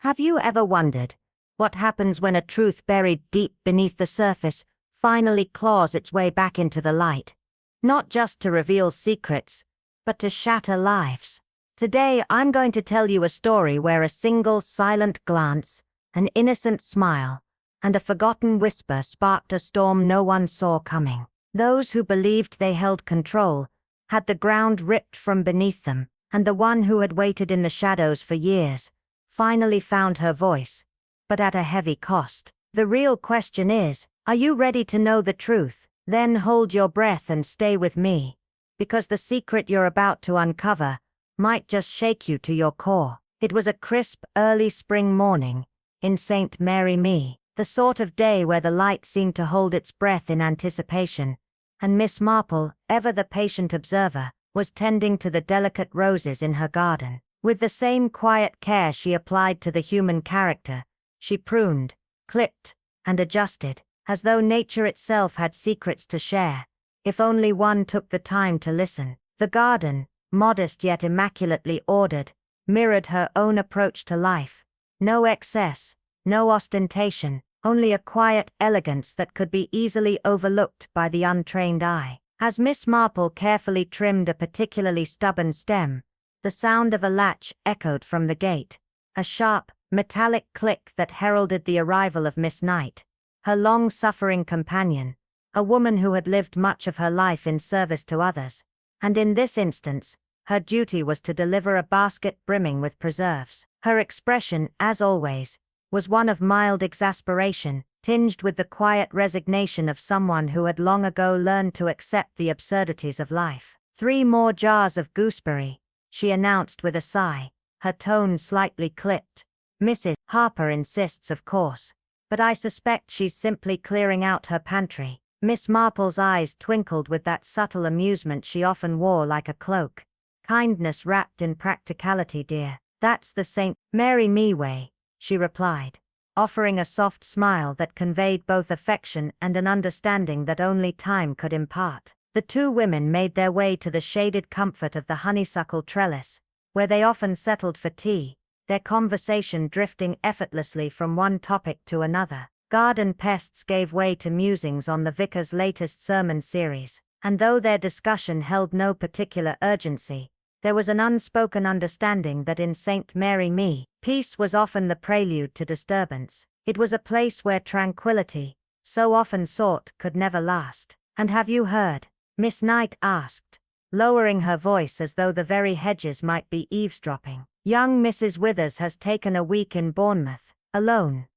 Have you ever wondered what happens when a truth buried deep beneath the surface finally claws its way back into the light? Not just to reveal secrets, but to shatter lives. Today I'm going to tell you a story where a single silent glance, an innocent smile, and a forgotten whisper sparked a storm no one saw coming. Those who believed they held control had the ground ripped from beneath them, and the one who had waited in the shadows for years finally found her voice, but at a heavy cost. The real question is, are you ready to know the truth? Then hold your breath and stay with me, because the secret you're about to uncover might just shake you to your core. It was a crisp, early spring morning in St. Mary Me, the sort of day where the light seemed to hold its breath in anticipation, and Miss Marple, ever the patient observer, was tending to the delicate roses in her garden. With the same quiet care she applied to the human character, she pruned, clipped, and adjusted, as though nature itself had secrets to share, if only one took the time to listen. The garden, modest yet immaculately ordered, mirrored her own approach to life. No excess, no ostentation, only a quiet elegance that could be easily overlooked by the untrained eye. As Miss Marple carefully trimmed a particularly stubborn stem, the sound of a latch echoed from the gate, a sharp, metallic click that heralded the arrival of Miss Knight, her long-suffering companion, a woman who had lived much of her life in service to others, and in this instance, her duty was to deliver a basket brimming with preserves. Her expression, as always, was one of mild exasperation, tinged with the quiet resignation of someone who had long ago learned to accept the absurdities of life. 3 more jars of gooseberry, she announced with a sigh, her tone slightly clipped. Mrs. Harper insists, of course, but I suspect she's simply clearing out her pantry. Miss Marple's eyes twinkled with that subtle amusement she often wore like a cloak. Kindness wrapped in practicality, dear. That's the St. Mary Me way, she replied, offering a soft smile that conveyed both affection and an understanding that only time could impart. The 2 women made their way to the shaded comfort of the honeysuckle trellis, where they often settled for tea, their conversation drifting effortlessly from one topic to another. Garden pests gave way to musings on the vicar's latest sermon series, and though their discussion held no particular urgency, there was an unspoken understanding that in St. Mary Me, peace was often the prelude to disturbance. It was a place where tranquility, so often sought, could never last. "And have you heard?" Miss Knight asked, lowering her voice as though the very hedges might be eavesdropping. "Young Mrs. Withers has taken a week in Bournemouth. Alone,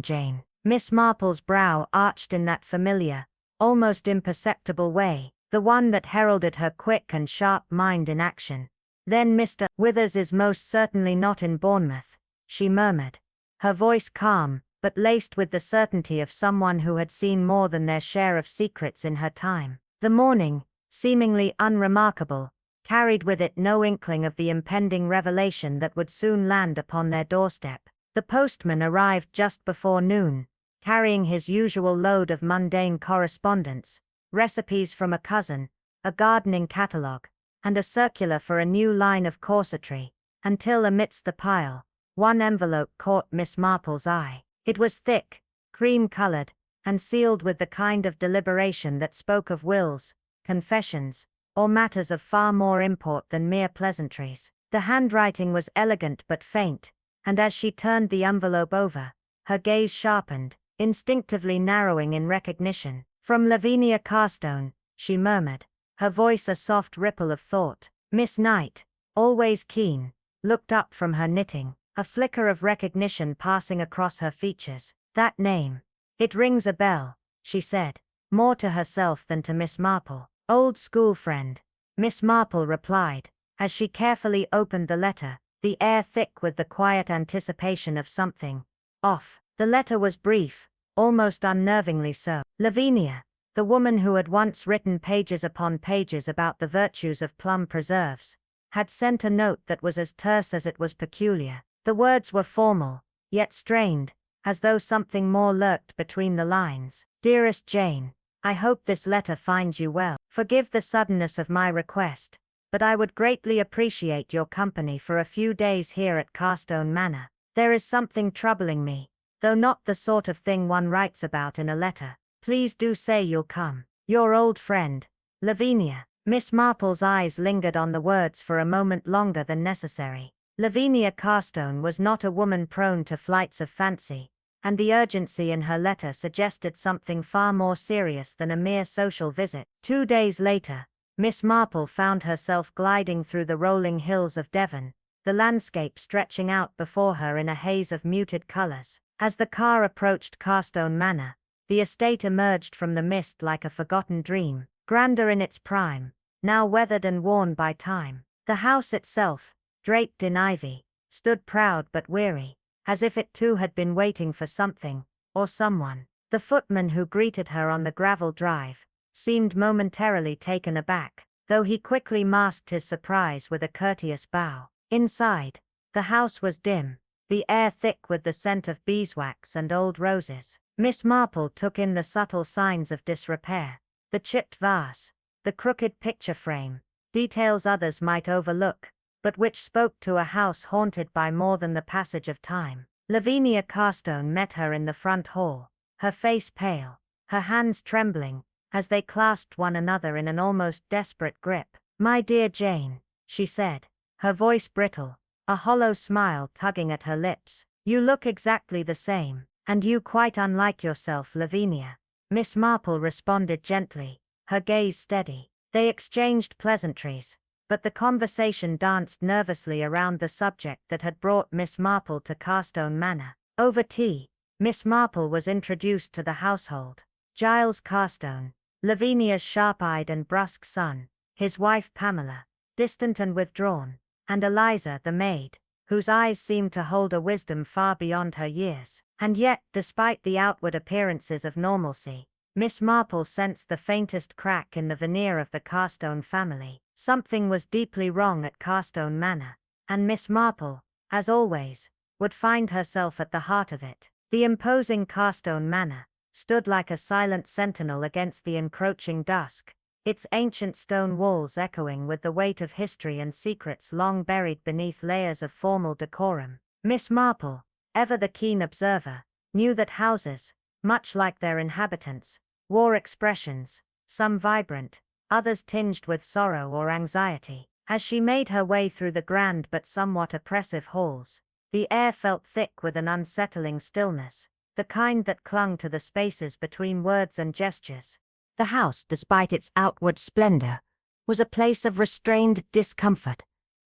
Jane." Miss Marple's brow arched in that familiar, almost imperceptible way, the one that heralded her quick and sharp mind in action. "Then Mr. Withers is most certainly not in Bournemouth," she murmured, her voice calm, but laced with the certainty of someone who had seen more than their share of secrets in her time. The morning, seemingly unremarkable, carried with it no inkling of the impending revelation that would soon land upon their doorstep. The postman arrived just before noon, carrying his usual load of mundane correspondence, recipes from a cousin, a gardening catalogue, and a circular for a new line of corsetry, until amidst the pile, one envelope caught Miss Marple's eye. It was thick, cream-colored, and sealed with the kind of deliberation that spoke of wills, confessions, or matters of far more import than mere pleasantries. The handwriting was elegant but faint, and as she turned the envelope over, her gaze sharpened, instinctively narrowing in recognition. "From Lavinia Carstone," she murmured, her voice a soft ripple of thought. Miss Knight, always keen, looked up from her knitting, a flicker of recognition passing across her features. "That name. It rings a bell," she said, more to herself than to Miss Marple. "Old school friend," Miss Marple replied, as she carefully opened the letter, the air thick with the quiet anticipation of something off. The letter was brief, almost unnervingly so. Lavinia, the woman who had once written pages upon pages about the virtues of plum preserves, had sent a note that was as terse as it was peculiar. The words were formal, yet strained, as though something more lurked between the lines. "Dearest Jane, I hope this letter finds you well. Forgive the suddenness of my request, but I would greatly appreciate your company for a few days here at Carstone Manor. "There is something troubling me, though not the sort of thing one writes about in a letter. Please do say you'll come. Your old friend, Lavinia." Miss Marple's eyes lingered on the words for a moment longer than necessary. Lavinia Carstone was not a woman prone to flights of fancy, and the urgency in her letter suggested something far more serious than a mere social visit. 2 days later, Miss Marple found herself gliding through the rolling hills of Devon, the landscape stretching out before her in a haze of muted colors. As the car approached Carstone Manor, the estate emerged from the mist like a forgotten dream, grander in its prime, now weathered and worn by time. The house itself, draped in ivy, stood proud but weary, as if it too had been waiting for something, or someone. The footman who greeted her on the gravel drive seemed momentarily taken aback, though he quickly masked his surprise with a courteous bow. Inside, the house was dim, the air thick with the scent of beeswax and old roses. Miss Marple took in the subtle signs of disrepair, the chipped vase, the crooked picture frame, details others might overlook, but which spoke to a house haunted by more than the passage of time. Lavinia Carstone met her in the front hall, her face pale, her hands trembling, as they clasped one another in an almost desperate grip. "My dear Jane," she said, her voice brittle, a hollow smile tugging at her lips, "you look exactly the same, and you quite unlike yourself, Lavinia." Miss Marple responded gently, her gaze steady. They exchanged pleasantries, but the conversation danced nervously around the subject that had brought Miss Marple to Carstone Manor. Over tea, Miss Marple was introduced to the household. Giles Carstone, Lavinia's sharp-eyed and brusque son, his wife Pamela, distant and withdrawn, and Eliza the maid, whose eyes seemed to hold a wisdom far beyond her years. And yet, despite the outward appearances of normalcy, Miss Marple sensed the faintest crack in the veneer of the Carstone family. Something was deeply wrong at Carstone Manor, and Miss Marple, as always, would find herself at the heart of it. The imposing Carstone Manor stood like a silent sentinel against the encroaching dusk, its ancient stone walls echoing with the weight of history and secrets long buried beneath layers of formal decorum. Miss Marple, ever the keen observer, knew that houses, much like their inhabitants, wore expressions, some vibrant, others tinged with sorrow or anxiety. As she made her way through the grand but somewhat oppressive halls, the air felt thick with an unsettling stillness, the kind that clung to the spaces between words and gestures. The house, despite its outward splendor, was a place of restrained discomfort,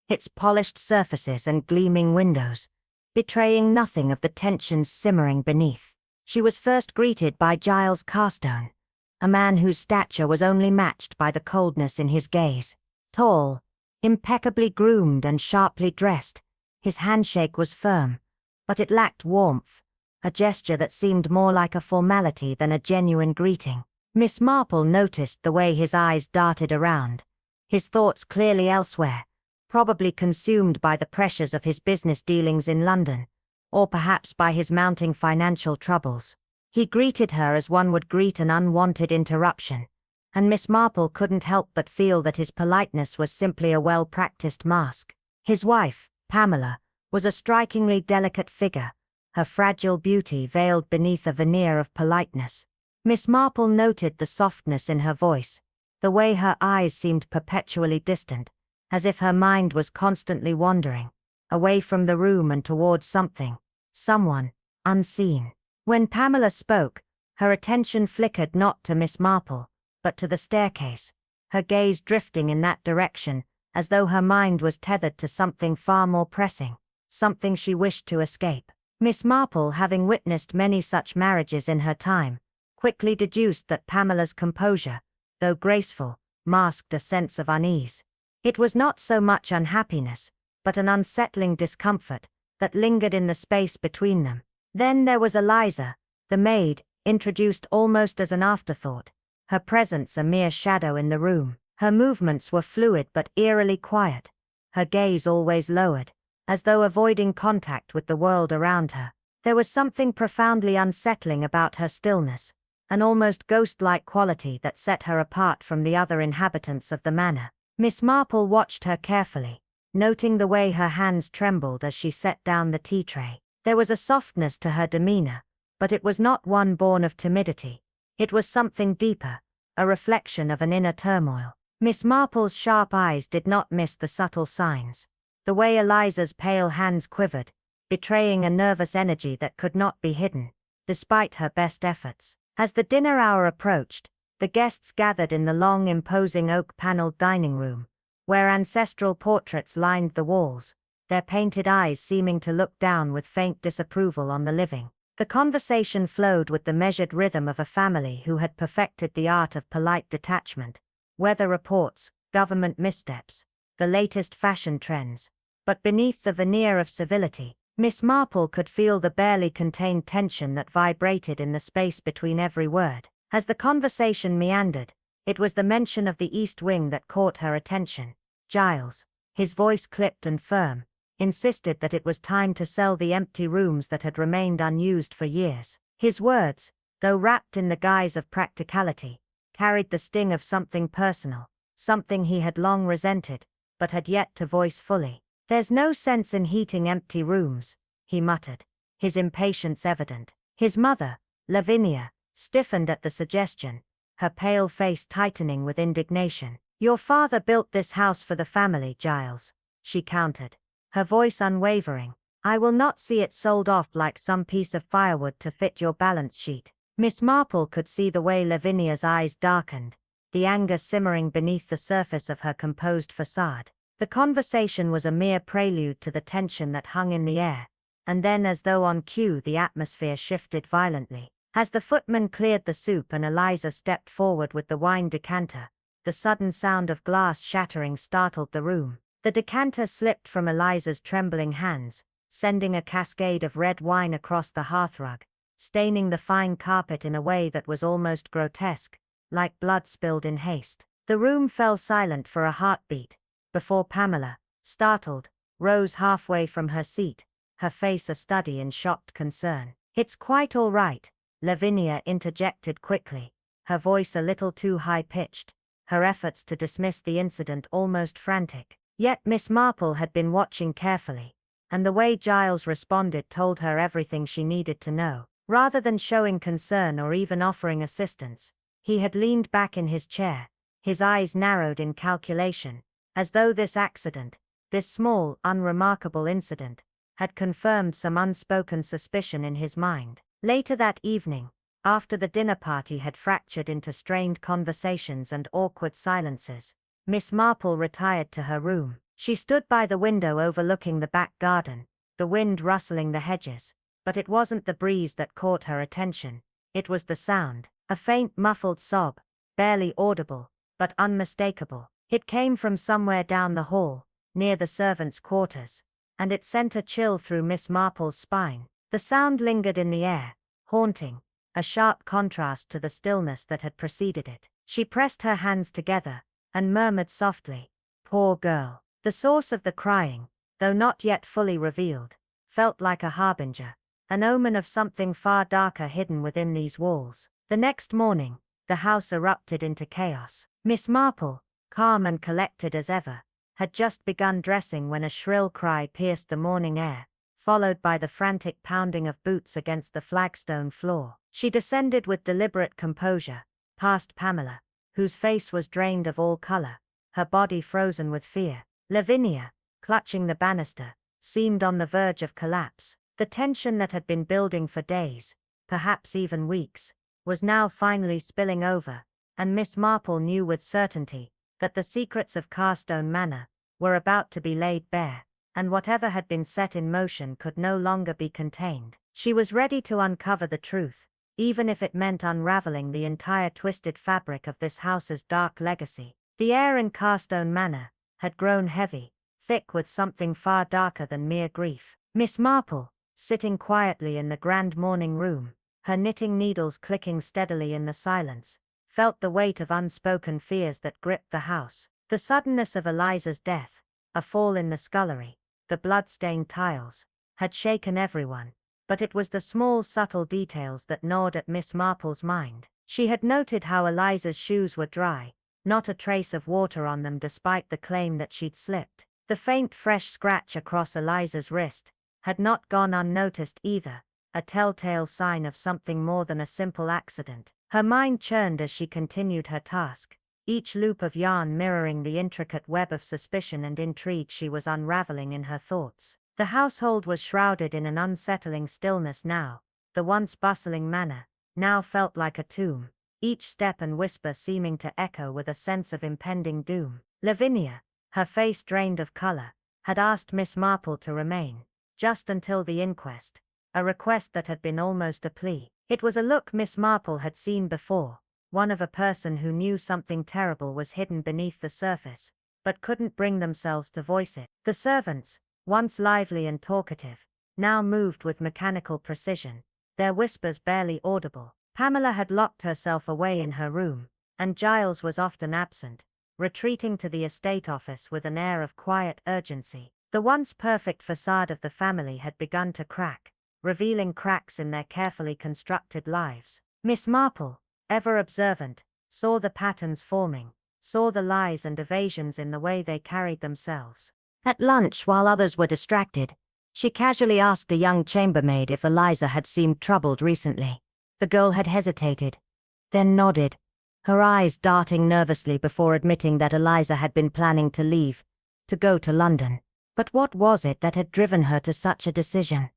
its polished surfaces and gleaming windows betraying nothing of the tensions simmering beneath. She was first greeted by Giles Carstone, a man whose stature was only matched by the coldness in his gaze. Tall, impeccably groomed and sharply dressed, his handshake was firm, but it lacked warmth, a gesture that seemed more like a formality than a genuine greeting. Miss Marple noticed the way his eyes darted around, his thoughts clearly elsewhere, probably consumed by the pressures of his business dealings in London, or perhaps by his mounting financial troubles. He greeted her as one would greet an unwanted interruption, and Miss Marple couldn't help but feel that his politeness was simply a well-practiced mask. His wife, Pamela, was a strikingly delicate figure, her fragile beauty veiled beneath a veneer of politeness. Miss Marple noted the softness in her voice, the way her eyes seemed perpetually distant, as if her mind was constantly wandering, away from the room and towards something, someone, unseen. When Pamela spoke, her attention flickered not to Miss Marple, but to the staircase, her gaze drifting in that direction, as though her mind was tethered to something far more pressing, something she wished to escape. Miss Marple, having witnessed many such marriages in her time, quickly deduced that Pamela's composure, though graceful, masked a sense of unease. It was not so much unhappiness, but an unsettling discomfort that lingered in the space between them. Then there was Eliza, the maid, introduced almost as an afterthought, her presence a mere shadow in the room. Her movements were fluid but eerily quiet, her gaze always lowered, as though avoiding contact with the world around her. There was something profoundly unsettling about her stillness, an almost ghost-like quality that set her apart from the other inhabitants of the manor. Miss Marple watched her carefully, noting the way her hands trembled as she set down the tea tray. There was a softness to her demeanor, but it was not one born of timidity. It was something deeper, a reflection of an inner turmoil. Miss Marple's sharp eyes did not miss the subtle signs. The way Eliza's pale hands quivered, betraying a nervous energy that could not be hidden, despite her best efforts. As the dinner hour approached, the guests gathered in the long, imposing oak-paneled dining room, where ancestral portraits lined the walls, their painted eyes seeming to look down with faint disapproval on the living. The conversation flowed with the measured rhythm of a family who had perfected the art of polite detachment, weather reports, government missteps, the latest fashion trends. But beneath the veneer of civility, Miss Marple could feel the barely contained tension that vibrated in the space between every word. As the conversation meandered, it was the mention of the East Wing that caught her attention. Giles, his voice clipped and firm, insisted that it was time to sell the empty rooms that had remained unused for years. His words, though wrapped in the guise of practicality, carried the sting of something personal, something he had long resented, but had yet to voice fully. "There's no sense in heating empty rooms," he muttered, his impatience evident. His mother, Lavinia, stiffened at the suggestion, her pale face tightening with indignation. "Your father built this house for the family, Giles," she countered, her voice unwavering. "I will not see it sold off like some piece of firewood to fit your balance sheet." Miss Marple could see the way Lavinia's eyes darkened, the anger simmering beneath the surface of her composed facade. The conversation was a mere prelude to the tension that hung in the air, and then, as though on cue, the atmosphere shifted violently. As the footman cleared the soup and Eliza stepped forward with the wine decanter, the sudden sound of glass shattering startled the room. The decanter slipped from Eliza's trembling hands, sending a cascade of red wine across the hearthrug, staining the fine carpet in a way that was almost grotesque, like blood spilled in haste. The room fell silent for a heartbeat, before Pamela, startled, rose halfway from her seat, her face a study in shocked concern. "It's quite all right," Lavinia interjected quickly, her voice a little too high-pitched, her efforts to dismiss the incident almost frantic. Yet Miss Marple had been watching carefully, and the way Giles responded told her everything she needed to know. Rather than showing concern or even offering assistance, he had leaned back in his chair, his eyes narrowed in calculation, as though this accident, this small, unremarkable incident, had confirmed some unspoken suspicion in his mind. Later that evening, after the dinner party had fractured into strained conversations and awkward silences, Miss Marple retired to her room. She stood by the window overlooking the back garden, the wind rustling the hedges, but it wasn't the breeze that caught her attention, it was the sound, a faint muffled sob, barely audible, but unmistakable. It came from somewhere down the hall, near the servants' quarters, and it sent a chill through Miss Marple's spine. The sound lingered in the air, haunting, a sharp contrast to the stillness that had preceded it. She pressed her hands together, and murmured softly, "Poor girl." The source of the crying, though not yet fully revealed, felt like a harbinger, an omen of something far darker hidden within these walls. The next morning, the house erupted into chaos. Miss Marple, calm and collected as ever, had just begun dressing when a shrill cry pierced the morning air, followed by the frantic pounding of boots against the flagstone floor. She descended with deliberate composure, past Pamela, whose face was drained of all color, her body frozen with fear. Lavinia, clutching the banister, seemed on the verge of collapse. The tension that had been building for days, perhaps even weeks, was now finally spilling over, and Miss Marple knew with certainty that the secrets of Carstone Manor were about to be laid bare, and whatever had been set in motion could no longer be contained. She was ready to uncover the truth, even if it meant unraveling the entire twisted fabric of this house's dark legacy. The air in Carstone Manor had grown heavy, thick with something far darker than mere grief. Miss Marple, sitting quietly in the grand morning room, her knitting needles clicking steadily in the silence, felt the weight of unspoken fears that gripped the house. The suddenness of Eliza's death, a fall in the scullery, the blood-stained tiles, had shaken everyone, but it was the small subtle details that gnawed at Miss Marple's mind. She had noted how Eliza's shoes were dry, not a trace of water on them despite the claim that she'd slipped. The faint fresh scratch across Eliza's wrist, had not gone unnoticed either, a telltale sign of something more than a simple accident. Her mind churned as she continued her task, each loop of yarn mirroring the intricate web of suspicion and intrigue she was unraveling in her thoughts. The household was shrouded in an unsettling stillness now. The once bustling manor now felt like a tomb, each step and whisper seeming to echo with a sense of impending doom. Lavinia, her face drained of color, had asked Miss Marple to remain, just until the inquest, a request that had been almost a plea. It was a look Miss Marple had seen before, one of a person who knew something terrible was hidden beneath the surface, but couldn't bring themselves to voice it. The servants, once lively and talkative, now moved with mechanical precision, their whispers barely audible. Pamela had locked herself away in her room, and Giles was often absent, retreating to the estate office with an air of quiet urgency. The once perfect facade of the family had begun to crack, revealing cracks in their carefully constructed lives. Miss Marple, ever observant, saw the patterns forming, saw the lies and evasions in the way they carried themselves. At lunch, while others were distracted, she casually asked a young chambermaid if Eliza had seemed troubled recently. The girl had hesitated, then nodded, her eyes darting nervously before admitting that Eliza had been planning to leave, to go to London. But what was it that had driven her to such a decision?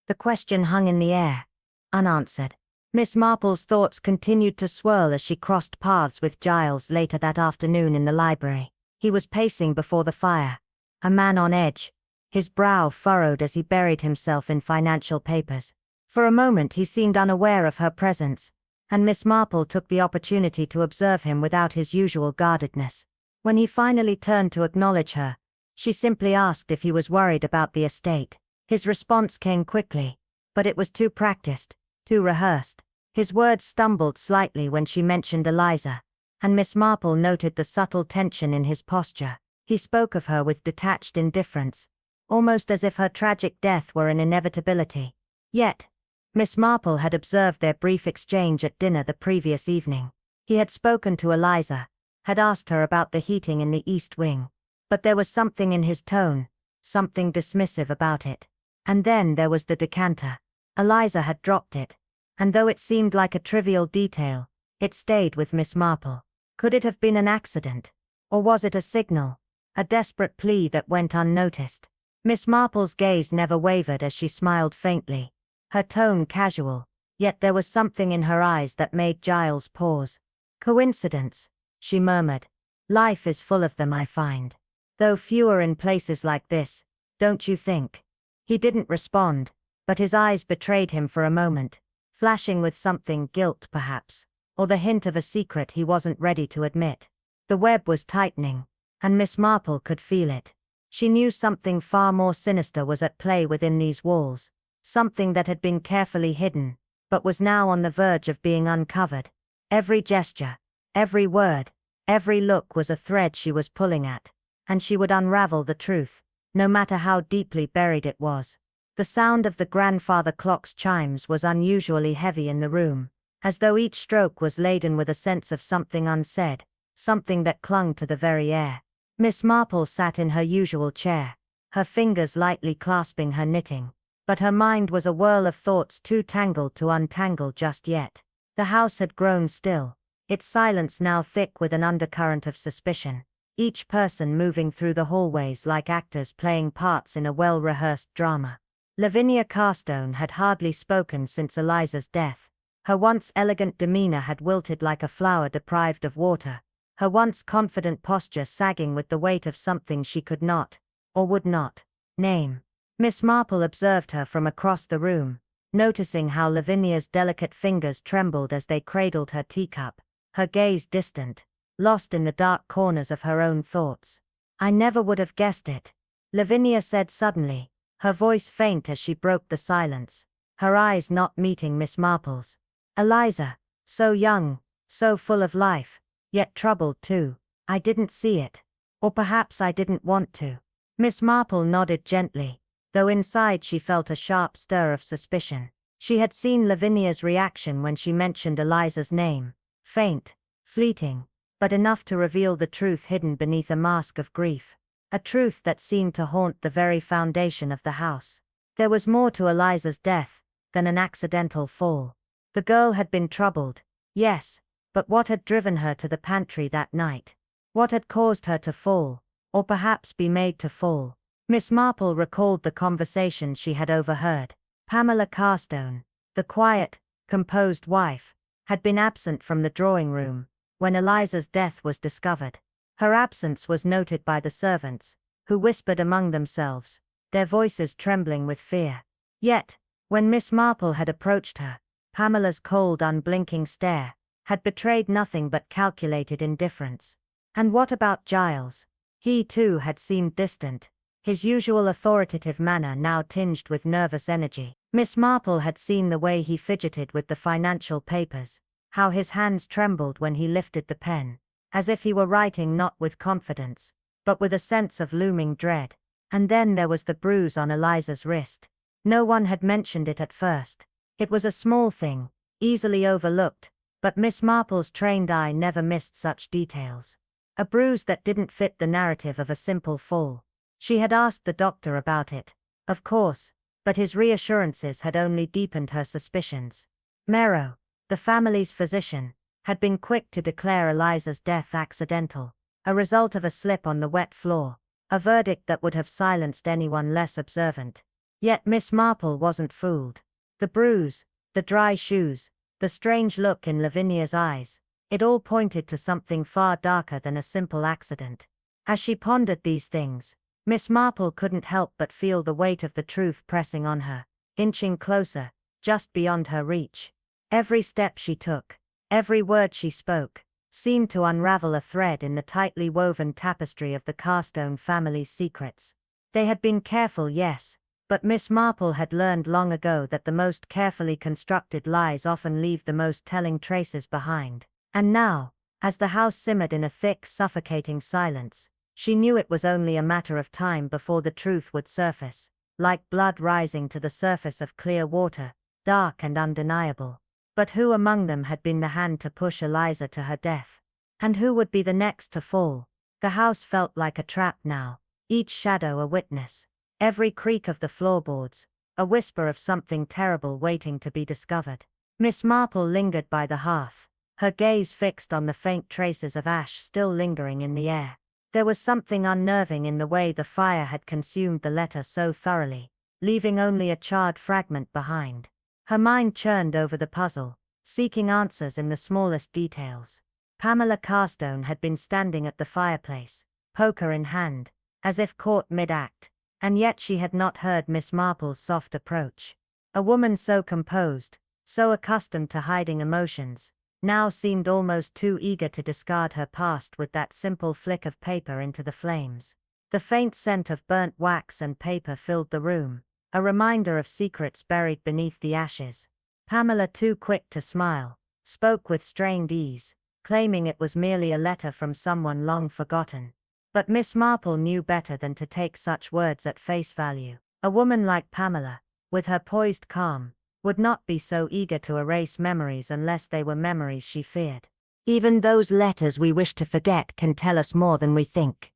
The question hung in the air, unanswered. Miss Marple's thoughts continued to swirl as she crossed paths with Giles later that afternoon in the library. He was pacing before the fire, a man on edge, his brow furrowed as he buried himself in financial papers. For a moment he seemed unaware of her presence, and Miss Marple took the opportunity to observe him without his usual guardedness. When he finally turned to acknowledge her, she simply asked if he was worried about the estate. His response came quickly, but it was too practiced, too rehearsed. His words stumbled slightly when she mentioned Eliza, and Miss Marple noted the subtle tension in his posture. He spoke of her with detached indifference, almost as if her tragic death were an inevitability. Yet, Miss Marple had observed their brief exchange at dinner the previous evening. He had spoken to Eliza, had asked her about the heating in the East Wing, but there was something in his tone, something dismissive about it. And then there was the decanter. Eliza had dropped it, and though it seemed like a trivial detail, it stayed with Miss Marple. Could it have been an accident? Or was it a signal, a desperate plea that went unnoticed? Miss Marple's gaze never wavered as she smiled faintly, her tone casual, yet there was something in her eyes that made Giles pause. Coincidence, she murmured. Life is full of them, I find. Though fewer in places like this, don't you think? He didn't respond, but his eyes betrayed him for a moment, flashing with something, guilt perhaps, or the hint of a secret he wasn't ready to admit. The web was tightening, and Miss Marple could feel it. She knew something far more sinister was at play within these walls, something that had been carefully hidden, but was now on the verge of being uncovered. Every gesture, every word, every look was a thread she was pulling at, and she would unravel the truth, no matter how deeply buried it was. The sound of the grandfather clock's chimes was unusually heavy in the room, as though each stroke was laden with a sense of something unsaid, something that clung to the very air. Miss Marple sat in her usual chair, her fingers lightly clasping her knitting, but her mind was a whirl of thoughts too tangled to untangle just yet. The house had grown still, its silence now thick with an undercurrent of suspicion, each person moving through the hallways like actors playing parts in a well-rehearsed drama. Lavinia Carstone had hardly spoken since Eliza's death. Her once elegant demeanor had wilted like a flower deprived of water, her once confident posture sagging with the weight of something she could not, or would not, name. Miss Marple observed her from across the room, noticing how Lavinia's delicate fingers trembled as they cradled her teacup, her gaze distant, lost in the dark corners of her own thoughts. I never would have guessed it, Lavinia said suddenly, her voice faint as she broke the silence, her eyes not meeting Miss Marple's. Eliza, so young, so full of life, yet troubled too. I didn't see it. Or perhaps I didn't want to. Miss Marple nodded gently, though inside she felt a sharp stir of suspicion. She had seen Lavinia's reaction when she mentioned Eliza's name, faint, fleeting, but enough to reveal the truth hidden beneath a mask of grief, a truth that seemed to haunt the very foundation of the house. There was more to Eliza's death than an accidental fall. The girl had been troubled, yes, but what had driven her to the pantry that night? What had caused her to fall, or perhaps be made to fall? Miss Marple recalled the conversation she had overheard. Pamela Carstone, the quiet, composed wife, had been absent from the drawing room when Eliza's death was discovered. Her absence was noted by the servants, who whispered among themselves, their voices trembling with fear. Yet, when Miss Marple had approached her, Pamela's cold, unblinking stare had betrayed nothing but calculated indifference. And what about Giles? He too had seemed distant, his usual authoritative manner now tinged with nervous energy. Miss Marple had seen the way he fidgeted with the financial papers, how his hands trembled when he lifted the pen, as if he were writing not with confidence, but with a sense of looming dread. And then there was the bruise on Eliza's wrist. No one had mentioned it at first. It was a small thing, easily overlooked, but Miss Marple's trained eye never missed such details. A bruise that didn't fit the narrative of a simple fall. She had asked the doctor about it, of course, but his reassurances had only deepened her suspicions. Merrow, the family's physician, had been quick to declare Eliza's death accidental, a result of a slip on the wet floor, a verdict that would have silenced anyone less observant. Yet Miss Marple wasn't fooled. The bruise, the dry shoes, the strange look in Lavinia's eyes, it all pointed to something far darker than a simple accident. As she pondered these things, Miss Marple couldn't help but feel the weight of the truth pressing on her, inching closer, just beyond her reach. Every step she took, every word she spoke, seemed to unravel a thread in the tightly woven tapestry of the Carstone family's secrets. They had been careful, yes, but Miss Marple had learned long ago that the most carefully constructed lies often leave the most telling traces behind. And now, as the house simmered in a thick, suffocating silence, she knew it was only a matter of time before the truth would surface, like blood rising to the surface of clear water, dark and undeniable. But who among them had been the hand to push Eliza to her death? And who would be the next to fall? The house felt like a trap now, each shadow a witness, every creak of the floorboards, a whisper of something terrible waiting to be discovered. Miss Marple lingered by the hearth, her gaze fixed on the faint traces of ash still lingering in the air. There was something unnerving in the way the fire had consumed the letter so thoroughly, leaving only a charred fragment behind. Her mind churned over the puzzle, seeking answers in the smallest details. Pamela Carstone had been standing at the fireplace, poker in hand, as if caught mid-act, and yet she had not heard Miss Marple's soft approach. A woman so composed, so accustomed to hiding emotions, now seemed almost too eager to discard her past with that simple flick of paper into the flames. The faint scent of burnt wax and paper filled the room, a reminder of secrets buried beneath the ashes. Pamela, too quick to smile, spoke with strained ease, claiming it was merely a letter from someone long forgotten. But Miss Marple knew better than to take such words at face value. A woman like Pamela, with her poised calm, would not be so eager to erase memories unless they were memories she feared. Even those letters we wish to forget can tell us more than we think,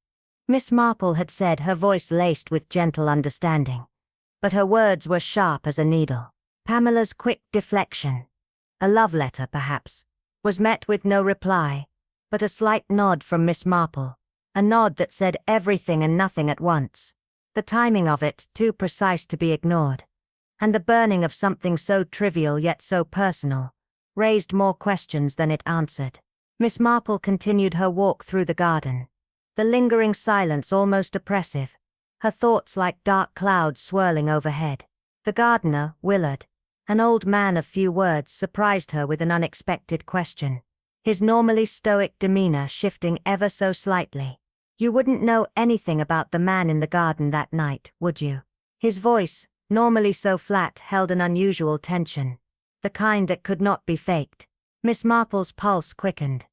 Miss Marple had said, her voice laced with gentle understanding. But her words were sharp as a needle. Pamela's quick deflection, a love letter perhaps, was met with no reply, but a slight nod from Miss Marple, a nod that said everything and nothing at once. The timing of it, too precise to be ignored, and the burning of something so trivial yet so personal, raised more questions than it answered. Miss Marple continued her walk through the garden, the lingering silence almost oppressive, her thoughts like dark clouds swirling overhead. The gardener, Willard, an old man of few words, surprised her with an unexpected question, his normally stoic demeanor shifting ever so slightly. "You wouldn't know anything about the man in the garden that night, would you?" His voice, normally so flat, held an unusual tension, the kind that could not be faked. Miss Marple's pulse quickened.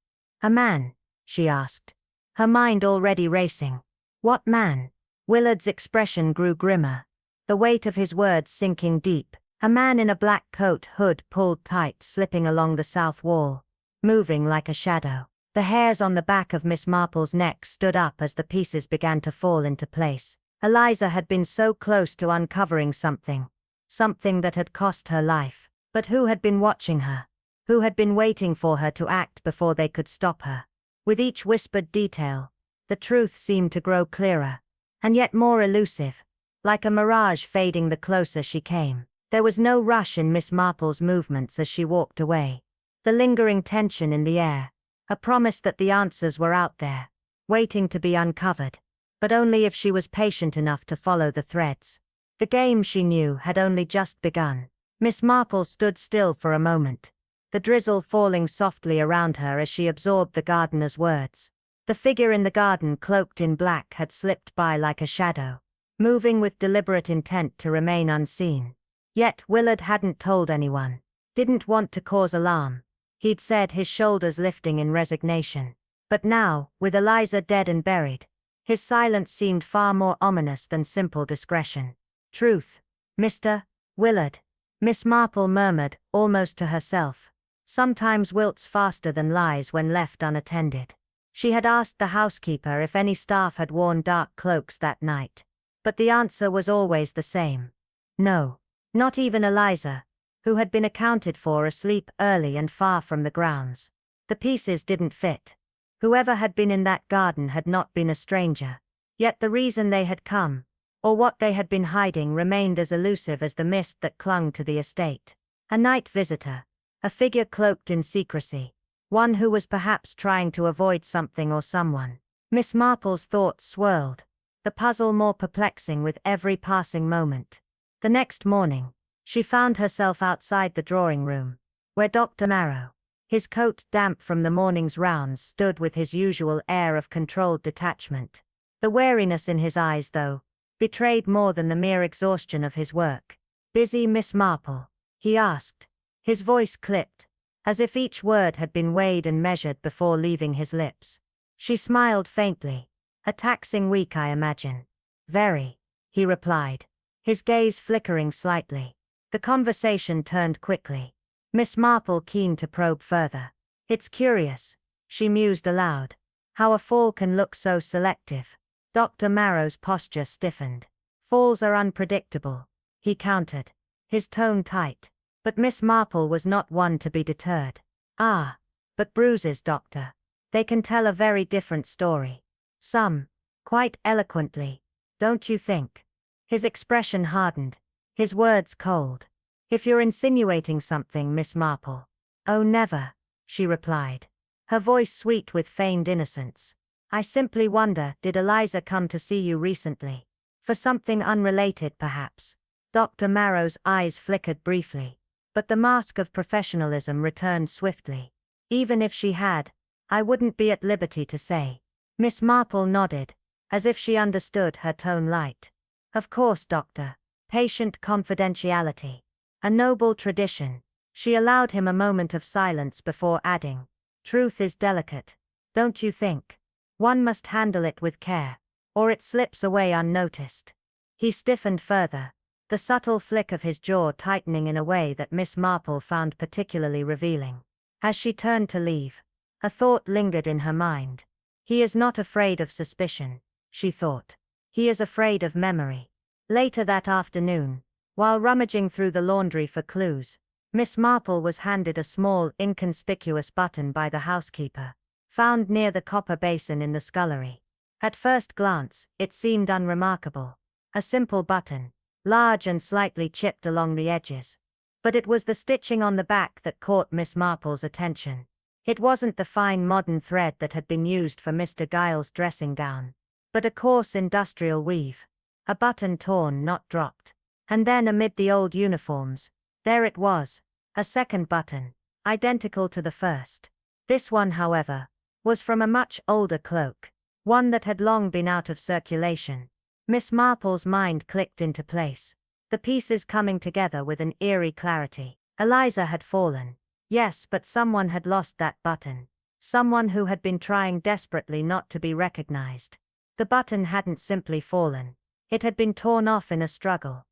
"A man?" she asked, her mind already racing. "What man?" Willard's expression grew grimmer, the weight of his words sinking deep. "A man in a black coat, hood pulled tight, slipping along the south wall, moving like a shadow." The hairs on the back of Miss Marple's neck stood up as the pieces began to fall into place. Eliza had been so close to uncovering something. Something that had cost her life. But who had been watching her? Who had been waiting for her to act before they could stop her? With each whispered detail, the truth seemed to grow clearer, and yet more elusive, like a mirage fading the closer she came. There was no rush in Miss Marple's movements as she walked away. The lingering tension in the air, a promise that the answers were out there, waiting to be uncovered, but only if she was patient enough to follow the threads. The game, she knew, had only just begun. Miss Marple stood still for a moment, the drizzle falling softly around her as she absorbed the gardener's words. The figure in the garden cloaked in black had slipped by like a shadow, moving with deliberate intent to remain unseen. Yet Willard hadn't told anyone. Didn't want to cause alarm, he'd said, his shoulders lifting in resignation. But now, with Eliza dead and buried, his silence seemed far more ominous than simple discretion. Truth, Mr. Willard, Miss Marple murmured, almost to herself. Sometimes wilts faster than lies when left unattended. She had asked the housekeeper if any staff had worn dark cloaks that night. But the answer was always the same. No. Not even Eliza, who had been accounted for asleep early and far from the grounds. The pieces didn't fit. Whoever had been in that garden had not been a stranger. Yet the reason they had come, or what they had been hiding, remained as elusive as the mist that clung to the estate. A night visitor. A figure cloaked in secrecy. One who was perhaps trying to avoid something or someone. Miss Marple's thoughts swirled, the puzzle more perplexing with every passing moment. The next morning, she found herself outside the drawing room, where Dr. Marrow, his coat damp from the morning's rounds, stood with his usual air of controlled detachment. The wariness in his eyes, though, betrayed more than the mere exhaustion of his work. "Busy, Miss Marple?" he asked, his voice clipped, as if each word had been weighed and measured before leaving his lips. She smiled faintly. "A taxing week, I imagine." "Very," he replied, his gaze flickering slightly. The conversation turned quickly, Miss Marple keen to probe further. "It's curious," she mused aloud, "how a fall can look so selective." Dr. Marrow's posture stiffened. "Falls are unpredictable," he countered, his tone tight. But Miss Marple was not one to be deterred. "Ah, but bruises, doctor. They can tell a very different story. Some, quite eloquently, don't you think?" His expression hardened, his words cold. "If you're insinuating something, Miss Marple." "Oh, never," she replied, her voice sweet with feigned innocence. "I simply wonder, did Eliza come to see you recently? For something unrelated, perhaps?" Dr. Marrow's eyes flickered briefly, but the mask of professionalism returned swiftly. "Even if she had, I wouldn't be at liberty to say." Miss Marple nodded, as if she understood, her tone light. "Of course, doctor. Patient confidentiality. A noble tradition." She allowed him a moment of silence before adding, "Truth is delicate, don't you think? One must handle it with care, or it slips away unnoticed." He stiffened further, the subtle flick of his jaw tightening in a way that Miss Marple found particularly revealing. As she turned to leave, a thought lingered in her mind. He is not afraid of suspicion, she thought. He is afraid of memory. Later that afternoon, while rummaging through the laundry for clues, Miss Marple was handed a small, inconspicuous button by the housekeeper, found near the copper basin in the scullery. At first glance, it seemed unremarkable. A simple button, large and slightly chipped along the edges. But it was the stitching on the back that caught Miss Marple's attention. It wasn't the fine modern thread that had been used for Mr. Giles' dressing gown, but a coarse industrial weave. A button torn, not dropped. And then amid the old uniforms, there it was, a second button, identical to the first. This one, however, was from a much older cloak, one that had long been out of circulation. Miss Marple's mind clicked into place, the pieces coming together with an eerie clarity. Eliza had fallen. Yes, but someone had lost that button. Someone who had been trying desperately not to be recognized. The button hadn't simply fallen. It had been torn off in a struggle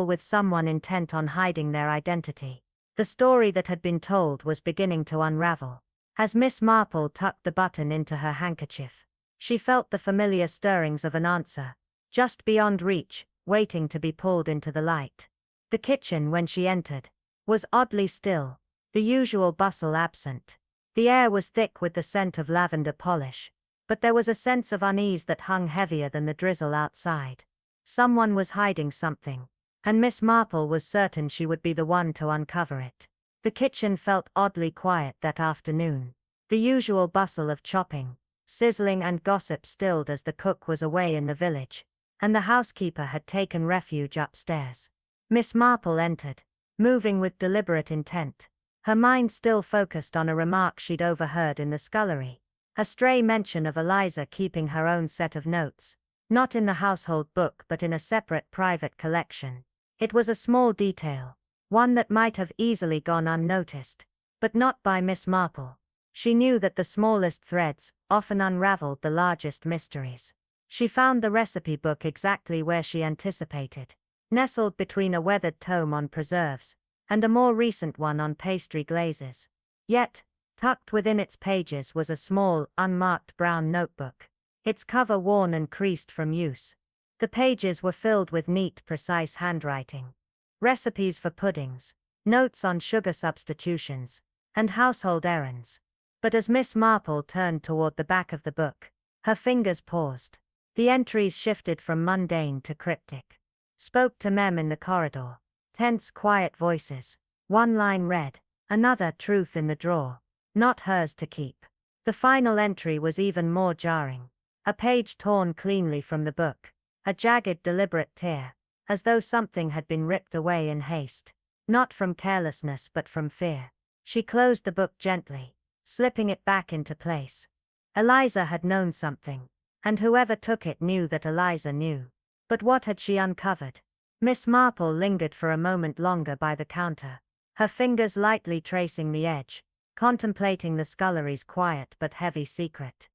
with someone intent on hiding their identity. The story that had been told was beginning to unravel. As Miss Marple tucked the button into her handkerchief, she felt the familiar stirrings of an answer. just beyond reach, waiting to be pulled into the light. The kitchen, when she entered, was oddly still, the usual bustle absent. The air was thick with the scent of lavender polish, but there was a sense of unease that hung heavier than the drizzle outside. Someone was hiding something, and Miss Marple was certain she would be the one to uncover it. The kitchen felt oddly quiet that afternoon. The usual bustle of chopping, sizzling and gossip stilled as the cook was away in the village, and the housekeeper had taken refuge upstairs. Miss Marple entered, moving with deliberate intent, her mind still focused on a remark she'd overheard in the scullery, a stray mention of Eliza keeping her own set of notes, not in the household book but in a separate private collection. It was a small detail, one that might have easily gone unnoticed, but not by Miss Marple. She knew that the smallest threads often unraveled the largest mysteries. She found the recipe book exactly where she anticipated, nestled between a weathered tome on preserves and a more recent one on pastry glazes. Yet, tucked within its pages was a small, unmarked brown notebook, its cover worn and creased from use. The pages were filled with neat, precise handwriting. Recipes for puddings, notes on sugar substitutions, and household errands. But as Miss Marple turned toward the back of the book, her fingers paused. The entries shifted from mundane to cryptic. Spoke to Mem in the corridor. Tense, quiet voices. One line read, another truth in the drawer. Not hers to keep. The final entry was even more jarring. A page torn cleanly from the book. A jagged, deliberate tear, as though something had been ripped away in haste. Not from carelessness but from fear. She closed the book gently, slipping it back into place. Eliza had known something, and whoever took it knew that Eliza knew. But what had she uncovered? Miss Marple lingered for a moment longer by the counter, her fingers lightly tracing the edge, contemplating the scullery's quiet but heavy secret.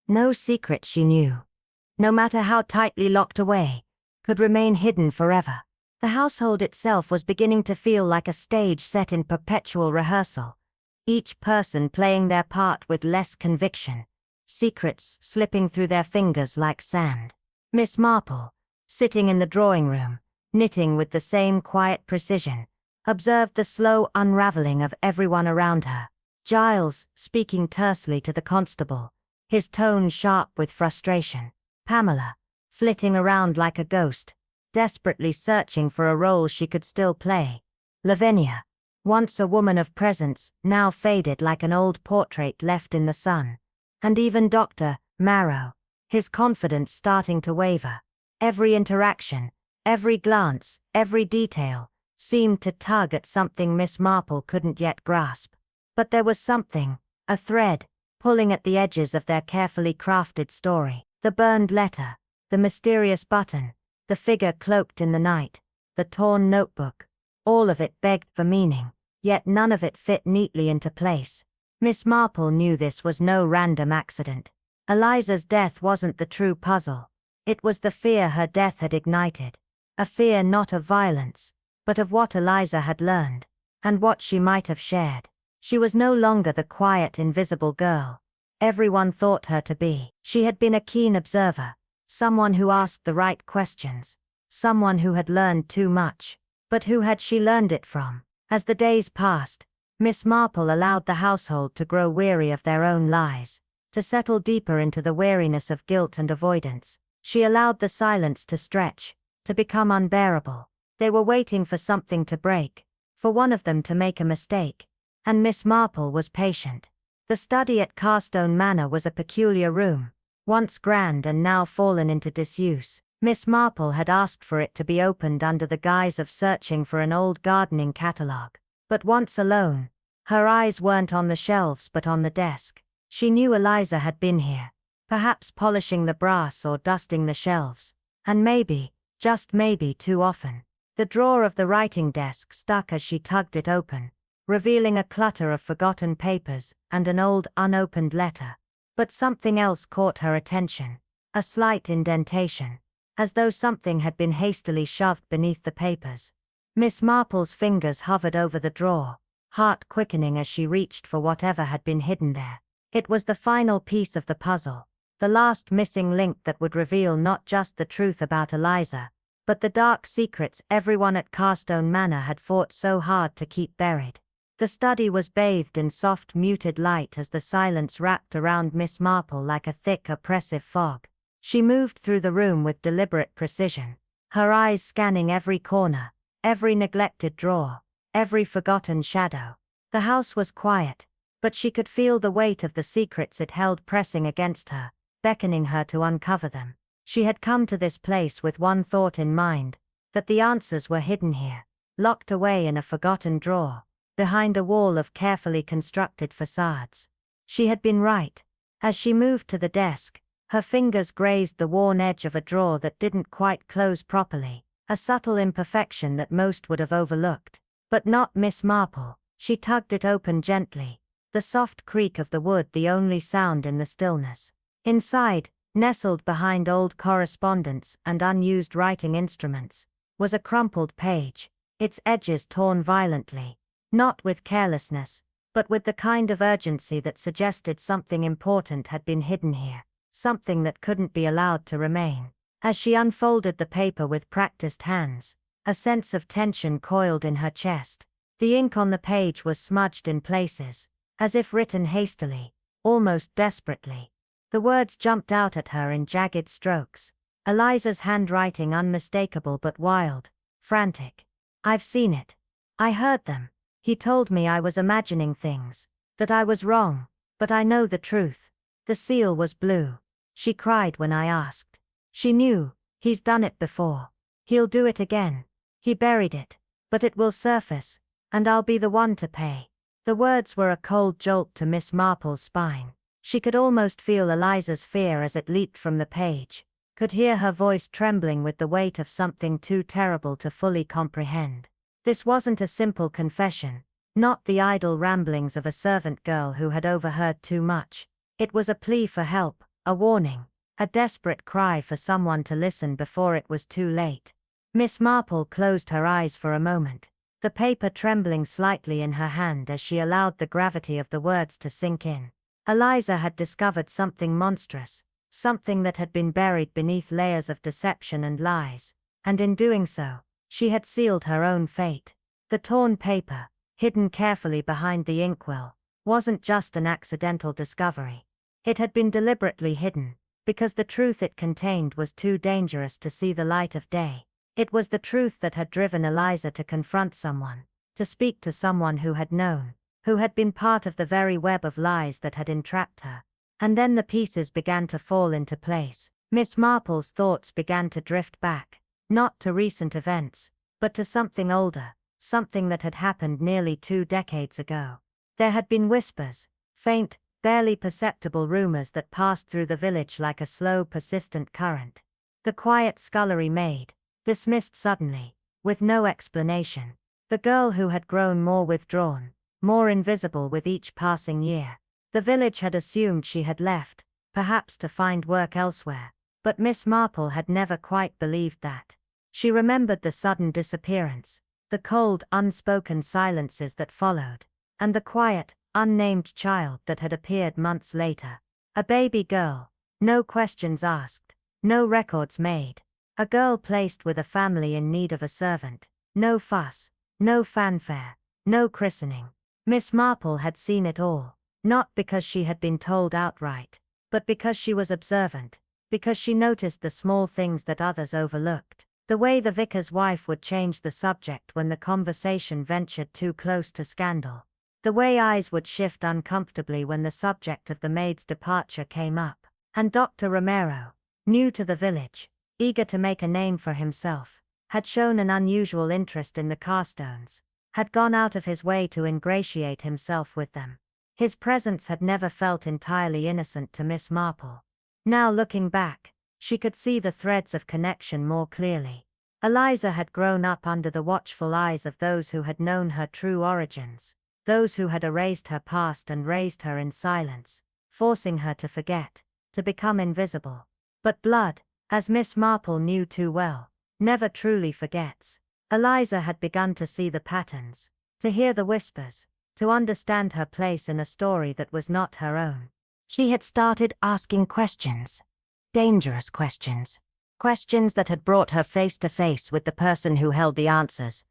No secret, she knew, no matter how tightly locked away, could remain hidden forever. The household itself was beginning to feel like a stage set in perpetual rehearsal, each person playing their part with less conviction, secrets slipping through their fingers like sand. Miss Marple, sitting in the drawing room, knitting with the same quiet precision, observed the slow unraveling of everyone around her. Giles, speaking tersely to the constable, his tone sharp with frustration. Pamela, flitting around like a ghost, desperately searching for a role she could still play. Lavinia, once a woman of presence, now faded like an old portrait left in the sun. And even Dr. Marrow, his confidence starting to waver. Every interaction, every glance, every detail, seemed to tug at something Miss Marple couldn't yet grasp. But there was something, a thread, pulling at the edges of their carefully crafted story. The burned letter, the mysterious button, the figure cloaked in the night, the torn notebook, all of it begged for meaning, yet none of it fit neatly into place. Miss Marple knew this was no random accident. Eliza's death wasn't the true puzzle. It was the fear her death had ignited. A fear not of violence, but of what Eliza had learned, and what she might have shared. She was no longer the quiet, invisible girl everyone thought her to be. She had been a keen observer, someone who asked the right questions, someone who had learned too much. But who had she learned it from? As the days passed, Miss Marple allowed the household to grow weary of their own lies, to settle deeper into the weariness of guilt and avoidance. She allowed the silence to stretch, to become unbearable. They were waiting for something to break, for one of them to make a mistake, and Miss Marple was patient. The study at Carstone Manor was a peculiar room, once grand and now fallen into disuse. Miss Marple had asked for it to be opened under the guise of searching for an old gardening catalogue. But once alone, her eyes weren't on the shelves but on the desk. She knew Eliza had been here, perhaps polishing the brass or dusting the shelves, and maybe, just maybe too often. The drawer of the writing desk stuck as she tugged it open, revealing a clutter of forgotten papers and an old unopened letter. But something else caught her attention, a slight indentation, as though something had been hastily shoved beneath the papers. Miss Marple's fingers hovered over the drawer, heart quickening as she reached for whatever had been hidden there. It was the final piece of the puzzle, the last missing link that would reveal not just the truth about Eliza, but the dark secrets everyone at Carstone Manor had fought so hard to keep buried. The study was bathed in soft muted light as the silence wrapped around Miss Marple like a thick oppressive fog. She moved through the room with deliberate precision, her eyes scanning every corner, every neglected drawer, every forgotten shadow. The house was quiet, but she could feel the weight of the secrets it held pressing against her, beckoning her to uncover them. She had come to this place with one thought in mind, that the answers were hidden here, locked away in a forgotten drawer, behind a wall of carefully constructed facades. She had been right. As she moved to the desk, her fingers grazed the worn edge of a drawer that didn't quite close properly, a subtle imperfection that most would have overlooked. But not Miss Marple. She tugged it open gently, the soft creak of the wood the only sound in the stillness. Inside, nestled behind old correspondence and unused writing instruments, was a crumpled page, its edges torn violently, not with carelessness, but with the kind of urgency that suggested something important had been hidden here, something that couldn't be allowed to remain. As she unfolded the paper with practiced hands, a sense of tension coiled in her chest. The ink on the page was smudged in places, as if written hastily, almost desperately. The words jumped out at her in jagged strokes, Eliza's handwriting unmistakable but wild, frantic. "I've seen it. I heard them. He told me I was imagining things, that I was wrong, but I know the truth. The seal was blue." She cried when I asked. She knew, he's done it before. He'll do it again. He buried it, but it will surface, and I'll be the one to pay. The words were a cold jolt to Miss Marple's spine. She could almost feel Eliza's fear as it leaped from the page, could hear her voice trembling with the weight of something too terrible to fully comprehend. This wasn't a simple confession, not the idle ramblings of a servant girl who had overheard too much. It was a plea for help, a warning, a desperate cry for someone to listen before it was too late. Miss Marple closed her eyes for a moment, the paper trembling slightly in her hand as she allowed the gravity of the words to sink in. Eliza had discovered something monstrous, something that had been buried beneath layers of deception and lies, and in doing so, she had sealed her own fate. The torn paper, hidden carefully behind the inkwell, wasn't just an accidental discovery. It had been deliberately hidden, because the truth it contained was too dangerous to see the light of day. It was the truth that had driven Eliza to confront someone, to speak to someone who had known, who had been part of the very web of lies that had entrapped her. And then the pieces began to fall into place. Miss Marple's thoughts began to drift back, not to recent events, but to something older, something that had happened nearly 2 decades ago. There had been whispers, faint, barely perceptible rumors that passed through the village like a slow, persistent current. The quiet scullery maid, dismissed suddenly, with no explanation. The girl who had grown more withdrawn, more invisible with each passing year. The village had assumed she had left, perhaps to find work elsewhere, but Miss Marple had never quite believed that. She remembered the sudden disappearance, the cold, unspoken silences that followed, and the quiet, unnamed child that had appeared months later. A baby girl, no questions asked, no records made. A girl placed with a family in need of a servant. No fuss, no fanfare, no christening. Miss Marple had seen it all, not because she had been told outright, but because she was observant, because she noticed the small things that others overlooked. The way the vicar's wife would change the subject when the conversation ventured too close to scandal. The way eyes would shift uncomfortably when the subject of the maid's departure came up. And Dr. Romero, new to the village, eager to make a name for himself, had shown an unusual interest in the Carstones, had gone out of his way to ingratiate himself with them. His presence had never felt entirely innocent to Miss Marple. Now looking back, she could see the threads of connection more clearly. Eliza had grown up under the watchful eyes of those who had known her true origins, those who had erased her past and raised her in silence, forcing her to forget, to become invisible. But blood, as Miss Marple knew too well, never truly forgets. Eliza had begun to see the patterns, to hear the whispers, to understand her place in a story that was not her own. She had started asking questions. Dangerous questions. Questions that had brought her face to face with the person who held the answers.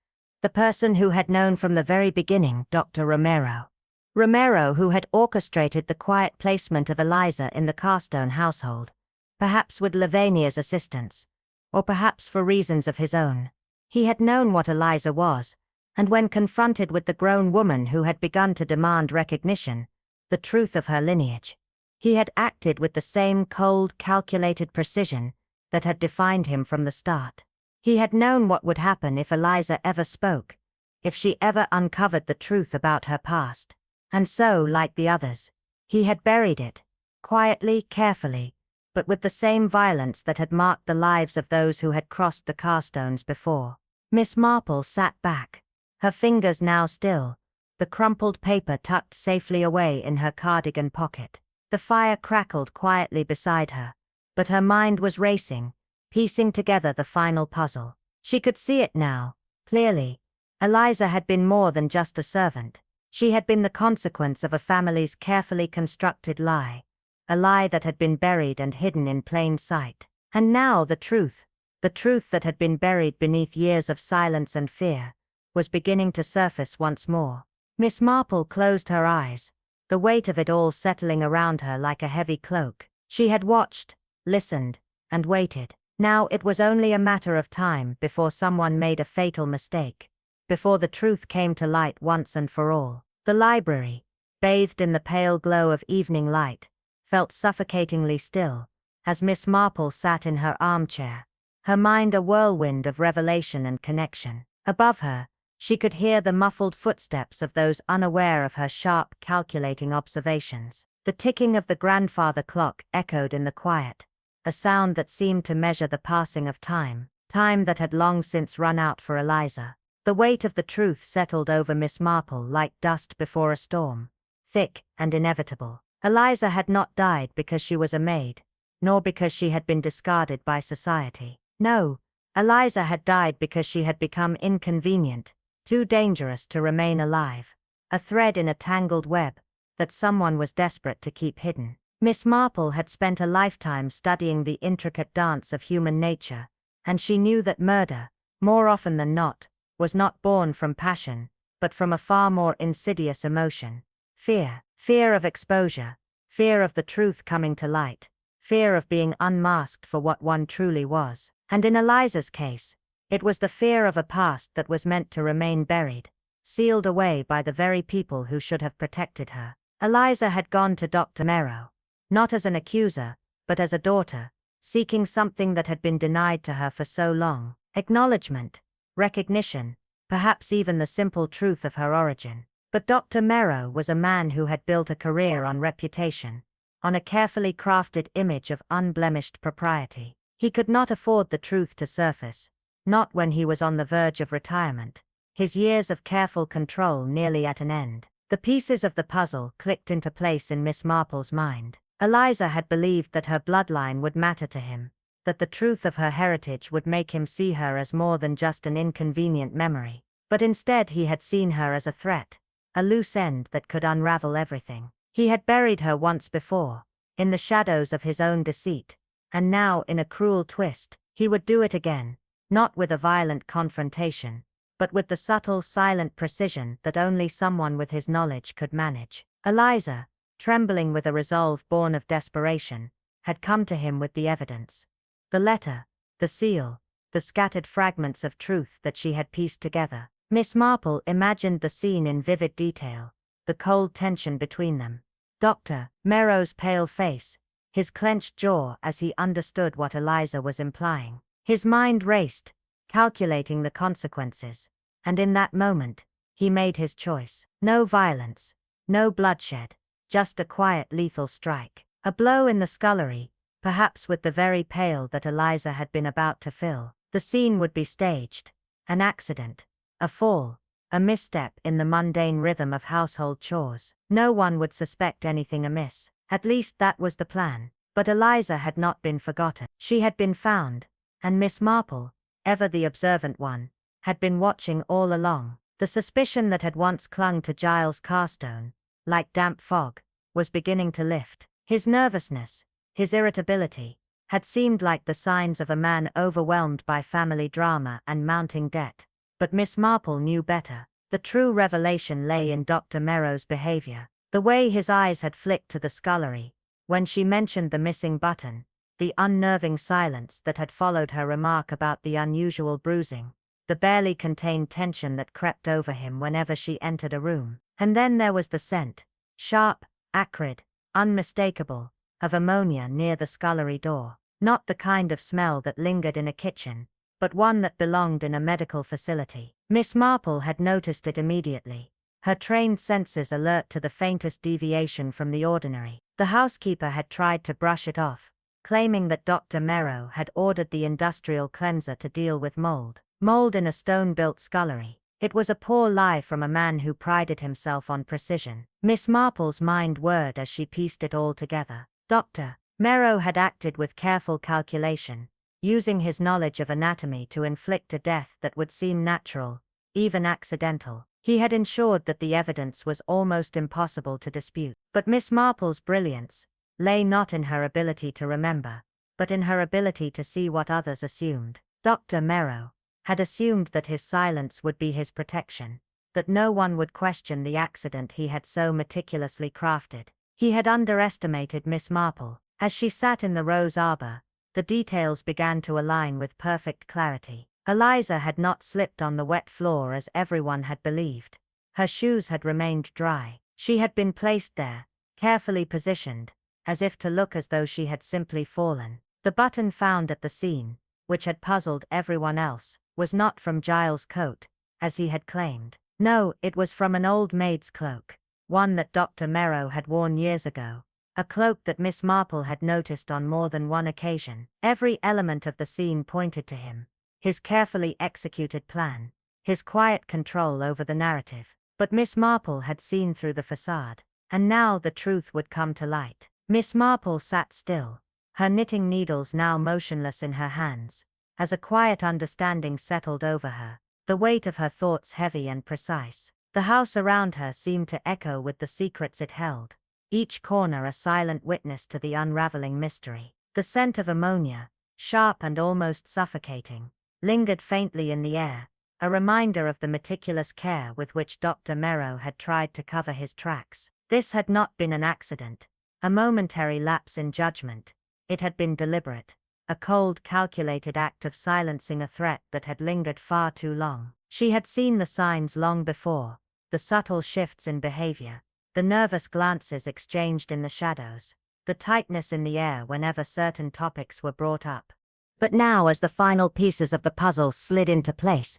The person who had known from the very beginning, Dr. Romero. Romero, who had orchestrated the quiet placement of Eliza in the Carstone household, perhaps with Lavinia's assistance, or perhaps for reasons of his own. He had known what Eliza was, and when confronted with the grown woman who had begun to demand recognition, the truth of her lineage, he had acted with the same cold, calculated precision that had defined him from the start. He had known what would happen if Eliza ever spoke, if she ever uncovered the truth about her past. And so, like the others, he had buried it, quietly, carefully, but with the same violence that had marked the lives of those who had crossed the Carstones before. Miss Marple sat back, her fingers now still, the crumpled paper tucked safely away in her cardigan pocket. The fire crackled quietly beside her, but her mind was racing, piecing together the final puzzle. She could see it now, clearly. Eliza had been more than just a servant. She had been the consequence of a family's carefully constructed lie, a lie that had been buried and hidden in plain sight. And now the truth that had been buried beneath years of silence and fear, was beginning to surface once more. Miss Marple closed her eyes, the weight of it all settling around her like a heavy cloak. She had watched, listened, and waited. Now it was only a matter of time before someone made a fatal mistake, before the truth came to light once and for all. The library, bathed in the pale glow of evening light, felt suffocatingly still, as Miss Marple sat in her armchair, her mind a whirlwind of revelation and connection. Above her, she could hear the muffled footsteps of those unaware of her sharp, calculating observations. The ticking of the grandfather clock echoed in the quiet, a sound that seemed to measure the passing of time, time that had long since run out for Eliza. The weight of the truth settled over Miss Marple like dust before a storm, thick and inevitable. Eliza had not died because she was a maid, nor because she had been discarded by society. No, Eliza had died because she had become inconvenient, too dangerous to remain alive, a thread in a tangled web that someone was desperate to keep hidden. Miss Marple had spent a lifetime studying the intricate dance of human nature, and she knew that murder, more often than not, was not born from passion, but from a far more insidious emotion. Fear. Fear of exposure. Fear of the truth coming to light. Fear of being unmasked for what one truly was. And in Eliza's case, it was the fear of a past that was meant to remain buried, sealed away by the very people who should have protected her. Eliza had gone to Dr. Romero, not as an accuser, but as a daughter, seeking something that had been denied to her for so long: acknowledgement, recognition, perhaps even the simple truth of her origin. But Dr. Romero was a man who had built a career on reputation, on a carefully crafted image of unblemished propriety. He could not afford the truth to surface, not when he was on the verge of retirement, his years of careful control nearly at an end. The pieces of the puzzle clicked into place in Miss Marple's mind. Eliza had believed that her bloodline would matter to him, that the truth of her heritage would make him see her as more than just an inconvenient memory. But instead he had seen her as a threat, a loose end that could unravel everything. He had buried her once before, in the shadows of his own deceit, and now, in a cruel twist, he would do it again, not with a violent confrontation, but with the subtle, silent precision that only someone with his knowledge could manage. Eliza, trembling with a resolve born of desperation, had come to him with the evidence. The letter, the seal, the scattered fragments of truth that she had pieced together. Miss Marple imagined the scene in vivid detail, the cold tension between them. Dr. Romero's pale face, his clenched jaw as he understood what Eliza was implying. His mind raced, calculating the consequences, and in that moment, he made his choice. No violence, no bloodshed, just a quiet lethal strike. A blow in the scullery, perhaps with the very pail that Eliza had been about to fill. The scene would be staged. An accident, a fall, a misstep in the mundane rhythm of household chores. No one would suspect anything amiss. At least that was the plan. But Eliza had not been forgotten. She had been found, and Miss Marple, ever the observant one, had been watching all along. The suspicion that had once clung to Giles Carstone, like damp fog, was beginning to lift. His nervousness, his irritability, had seemed like the signs of a man overwhelmed by family drama and mounting debt. But Miss Marple knew better. The true revelation lay in Dr. Merrow's behavior. The way his eyes had flicked to the scullery when she mentioned the missing button, the unnerving silence that had followed her remark about the unusual bruising, the barely contained tension that crept over him whenever she entered a room. And then there was the scent, sharp, acrid, unmistakable, of ammonia near the scullery door. Not the kind of smell that lingered in a kitchen, but one that belonged in a medical facility. Miss Marple had noticed it immediately, her trained senses alert to the faintest deviation from the ordinary. The housekeeper had tried to brush it off, claiming that Dr. Merrow had ordered the industrial cleanser to deal with mold. Mold in a stone-built scullery. It was a poor lie from a man who prided himself on precision. Miss Marple's mind whirred as she pieced it all together. Dr. Merrow had acted with careful calculation, using his knowledge of anatomy to inflict a death that would seem natural, even accidental. He had ensured that the evidence was almost impossible to dispute. But Miss Marple's brilliance lay not in her ability to remember, but in her ability to see what others assumed. Dr. Merrow had assumed that his silence would be his protection, that no one would question the accident he had so meticulously crafted. He had underestimated Miss Marple. As she sat in the rose arbor, the details began to align with perfect clarity. Eliza had not slipped on the wet floor as everyone had believed. Her shoes had remained dry. She had been placed there, carefully positioned, as if to look as though she had simply fallen. The button found at the scene, which had puzzled everyone else, was not from Giles' coat, as he had claimed. No, it was from an old maid's cloak, one that Dr. Merrow had worn years ago, a cloak that Miss Marple had noticed on more than one occasion. Every element of the scene pointed to him, his carefully executed plan, his quiet control over the narrative. But Miss Marple had seen through the facade, and now the truth would come to light. Miss Marple sat still, her knitting needles now motionless in her hands, as a quiet understanding settled over her, the weight of her thoughts heavy and precise. The house around her seemed to echo with the secrets it held, each corner a silent witness to the unraveling mystery. The scent of ammonia, sharp and almost suffocating, lingered faintly in the air, a reminder of the meticulous care with which Dr. Merrow had tried to cover his tracks. This had not been an accident, a momentary lapse in judgment. It had been deliberate, a cold, calculated act of silencing a threat that had lingered far too long. She had seen the signs long before, the subtle shifts in behavior, the nervous glances exchanged in the shadows, the tightness in the air whenever certain topics were brought up. But now, as the final pieces of the puzzle slid into place,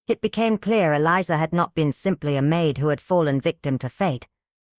it became clear Eliza had not been simply a maid who had fallen victim to fate,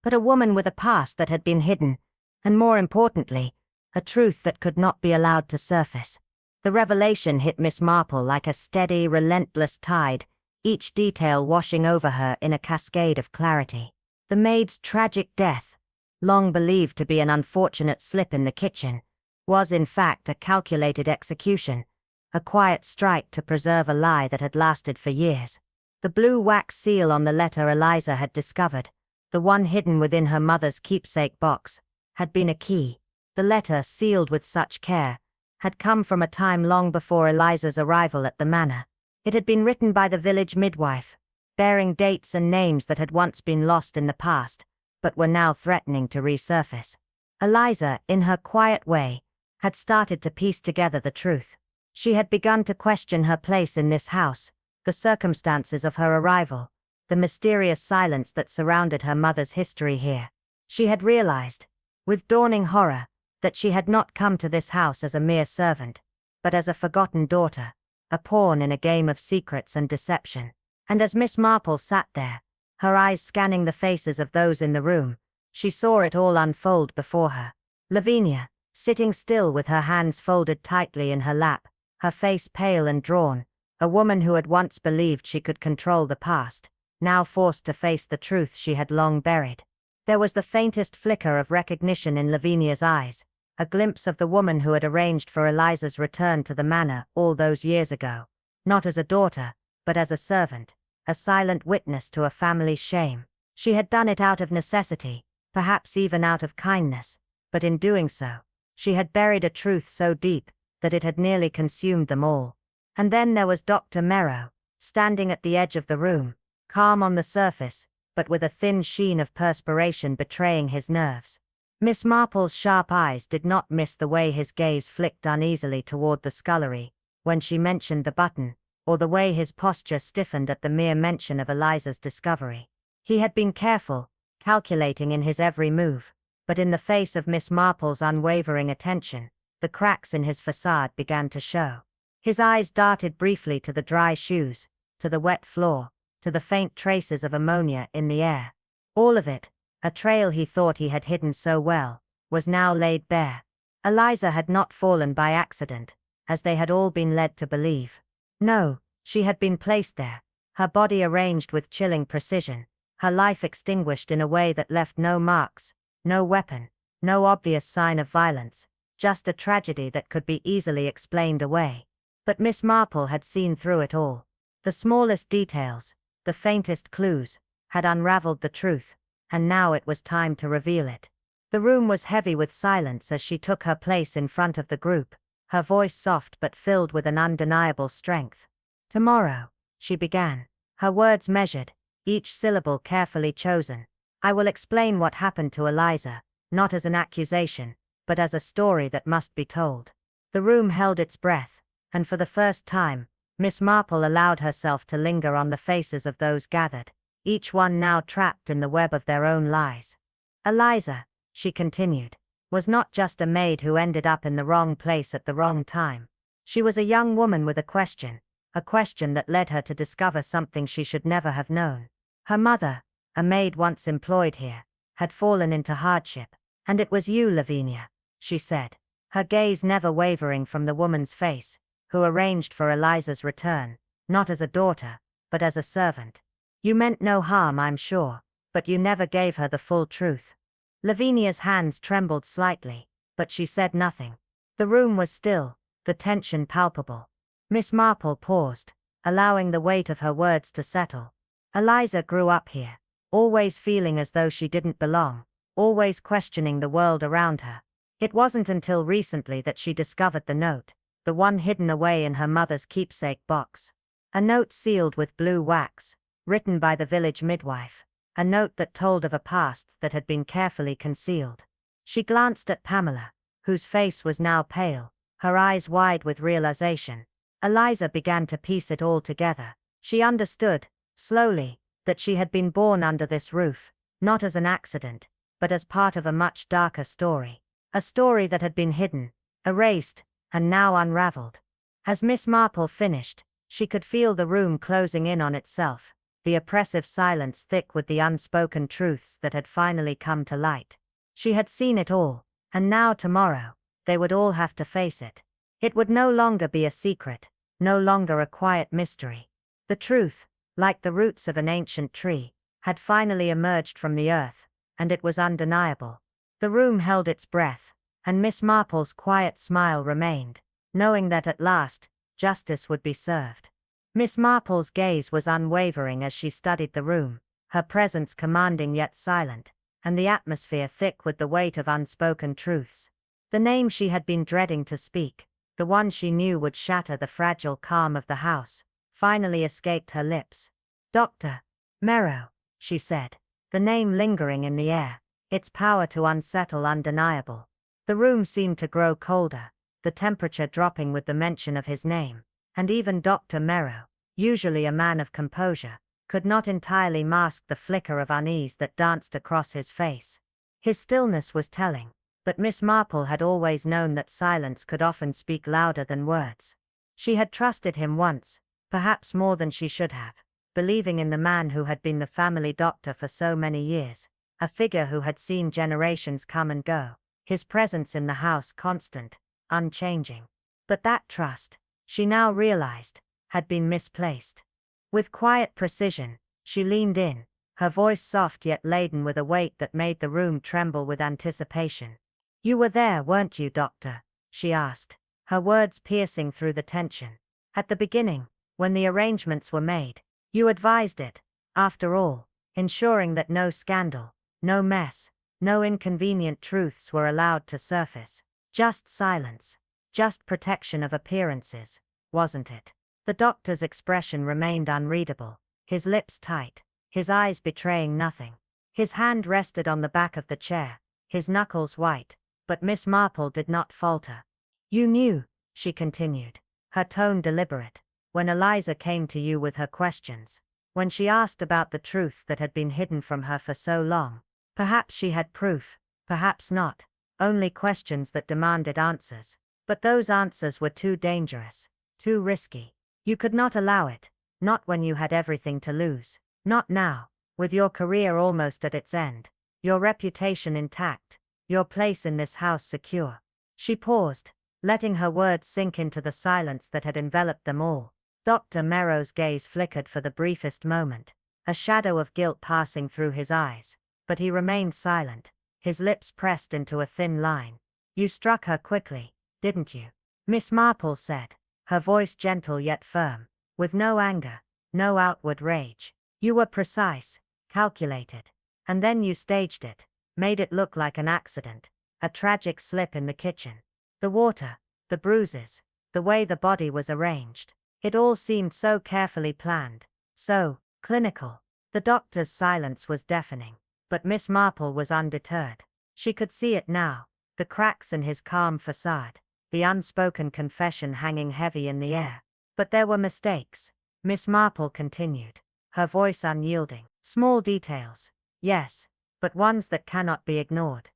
but a woman with a past that had been hidden, and more importantly, a truth that could not be allowed to surface. The revelation hit Miss Marple like a steady, relentless tide, each detail washing over her in a cascade of clarity. The maid's tragic death, long believed to be an unfortunate slip in the kitchen, was in fact a calculated execution, a quiet strike to preserve a lie that had lasted for years. The blue wax seal on the letter Eliza had discovered, the one hidden within her mother's keepsake box, had been a key. The letter, sealed with such care, had come from a time long before Eliza's arrival at the manor. It had been written by the village midwife, bearing dates and names that had once been lost in the past, but were now threatening to resurface. Eliza, in her quiet way, had started to piece together the truth. She had begun to question her place in this house, the circumstances of her arrival, the mysterious silence that surrounded her mother's history here. She had realized, with dawning horror, that she had not come to this house as a mere servant, but as a forgotten daughter, a pawn in a game of secrets and deception. And as Miss Marple sat there, her eyes scanning the faces of those in the room, she saw it all unfold before her. Lavinia, sitting still with her hands folded tightly in her lap, her face pale and drawn, a woman who had once believed she could control the past, now forced to face the truth she had long buried. There was the faintest flicker of recognition in Lavinia's eyes, a glimpse of the woman who had arranged for Eliza's return to the manor all those years ago, not as a daughter, but as a servant, a silent witness to a family's shame. She had done it out of necessity, perhaps even out of kindness, but in doing so, she had buried a truth so deep that it had nearly consumed them all. And then there was Dr. Merrow, standing at the edge of the room, calm on the surface, but with a thin sheen of perspiration betraying his nerves. Miss Marple's sharp eyes did not miss the way his gaze flicked uneasily toward the scullery when she mentioned the button, or the way his posture stiffened at the mere mention of Eliza's discovery. He had been careful, calculating in his every move, but in the face of Miss Marple's unwavering attention, the cracks in his facade began to show. His eyes darted briefly to the dry shoes, to the wet floor, to the faint traces of ammonia in the air. All of it, a trail he thought he had hidden so well, was now laid bare. Eliza had not fallen by accident, as they had all been led to believe. No, she had been placed there, her body arranged with chilling precision, her life extinguished in a way that left no marks, no weapon, no obvious sign of violence, just a tragedy that could be easily explained away. But Miss Marple had seen through it all. The smallest details, the faintest clues, had unraveled the truth, and now it was time to reveal it. The room was heavy with silence as she took her place in front of the group, her voice soft but filled with an undeniable strength. "Tomorrow," she began, her words measured, each syllable carefully chosen, "I will explain what happened to Eliza, not as an accusation, but as a story that must be told." The room held its breath, and for the first time, Miss Marple allowed herself to linger on the faces of those gathered, each one now trapped in the web of their own lies. "Eliza," she continued, "was not just a maid who ended up in the wrong place at the wrong time. She was a young woman with a question that led her to discover something she should never have known. Her mother, a maid once employed here, had fallen into hardship, and it was you, Lavinia," she said, her gaze never wavering from the woman's face, "who arranged for Eliza's return, not as a daughter, but as a servant. You meant no harm, I'm sure, but you never gave her the full truth." Lavinia's hands trembled slightly, but she said nothing. The room was still, the tension palpable. Miss Marple paused, allowing the weight of her words to settle. "Eliza grew up here, always feeling as though she didn't belong, always questioning the world around her. It wasn't until recently that she discovered the note, the one hidden away in her mother's keepsake box. A note sealed with blue wax, written by the village midwife, a note that told of a past that had been carefully concealed." She glanced at Pamela, whose face was now pale, her eyes wide with realization. Eliza began to piece it all together. She understood, slowly, that she had been born under this roof, not as an accident, but as part of a much darker story. A story that had been hidden, erased, and now unraveled. As Miss Marple finished, she could feel the room closing in on itself, the oppressive silence thick with the unspoken truths that had finally come to light. She had seen it all, and now tomorrow, they would all have to face it. It would no longer be a secret, no longer a quiet mystery. The truth, like the roots of an ancient tree, had finally emerged from the earth, and it was undeniable. The room held its breath, and Miss Marple's quiet smile remained, knowing that at last, justice would be served. Miss Marple's gaze was unwavering as she studied the room, her presence commanding yet silent, and the atmosphere thick with the weight of unspoken truths. The name she had been dreading to speak, the one she knew would shatter the fragile calm of the house, finally escaped her lips. "Dr. Merrow," she said, the name lingering in the air, its power to unsettle undeniable. The room seemed to grow colder, the temperature dropping with the mention of his name, and even Dr. Merrow, usually a man of composure, could not entirely mask the flicker of unease that danced across his face. His stillness was telling, but Miss Marple had always known that silence could often speak louder than words. She had trusted him once, perhaps more than she should have, believing in the man who had been the family doctor for so many years, a figure who had seen generations come and go, his presence in the house constant, unchanging. But that trust, she now realized, had been misplaced. With quiet precision, she leaned in, her voice soft yet laden with a weight that made the room tremble with anticipation. "You were there, weren't you, Doctor?" she asked, her words piercing through the tension. "At the beginning, when the arrangements were made, you advised it, after all, ensuring that no scandal, no mess, No inconvenient truths were allowed to surface. Just silence. Just protection of appearances, wasn't it? The doctor's expression remained unreadable, his lips tight, his eyes betraying nothing. His hand rested on the back of the chair, his knuckles white, but Miss Marple did not falter. "You knew," she continued, her tone deliberate, "when Eliza came to you with her questions. When she asked about the truth that had been hidden from her for so long. Perhaps she had proof, perhaps not, only questions that demanded answers. But those answers were too dangerous, too risky. You could not allow it, not when you had everything to lose. Not now, with your career almost at its end, your reputation intact, your place in this house secure." She paused, letting her words sink into the silence that had enveloped them all. Dr. Merrow's gaze flickered for the briefest moment, a shadow of guilt passing through his eyes, but he remained silent, his lips pressed into a thin line. "You struck her quickly, didn't you?" Miss Marple said, her voice gentle yet firm, with no anger, no outward rage. "You were precise, calculated. And then you staged it, made it look like an accident, a tragic slip in the kitchen. The water, the bruises, the way the body was arranged. It all seemed so carefully planned, so clinical." The doctor's silence was deafening, but Miss Marple was undeterred. She could see it now, the cracks in his calm facade, the unspoken confession hanging heavy in the air. "But there were mistakes," Miss Marple continued, her voice unyielding. "Small details, yes, but ones that cannot be ignored.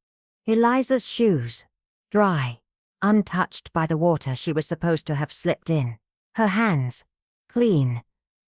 Eliza's shoes, dry, untouched by the water she was supposed to have slipped in. Her hands, clean,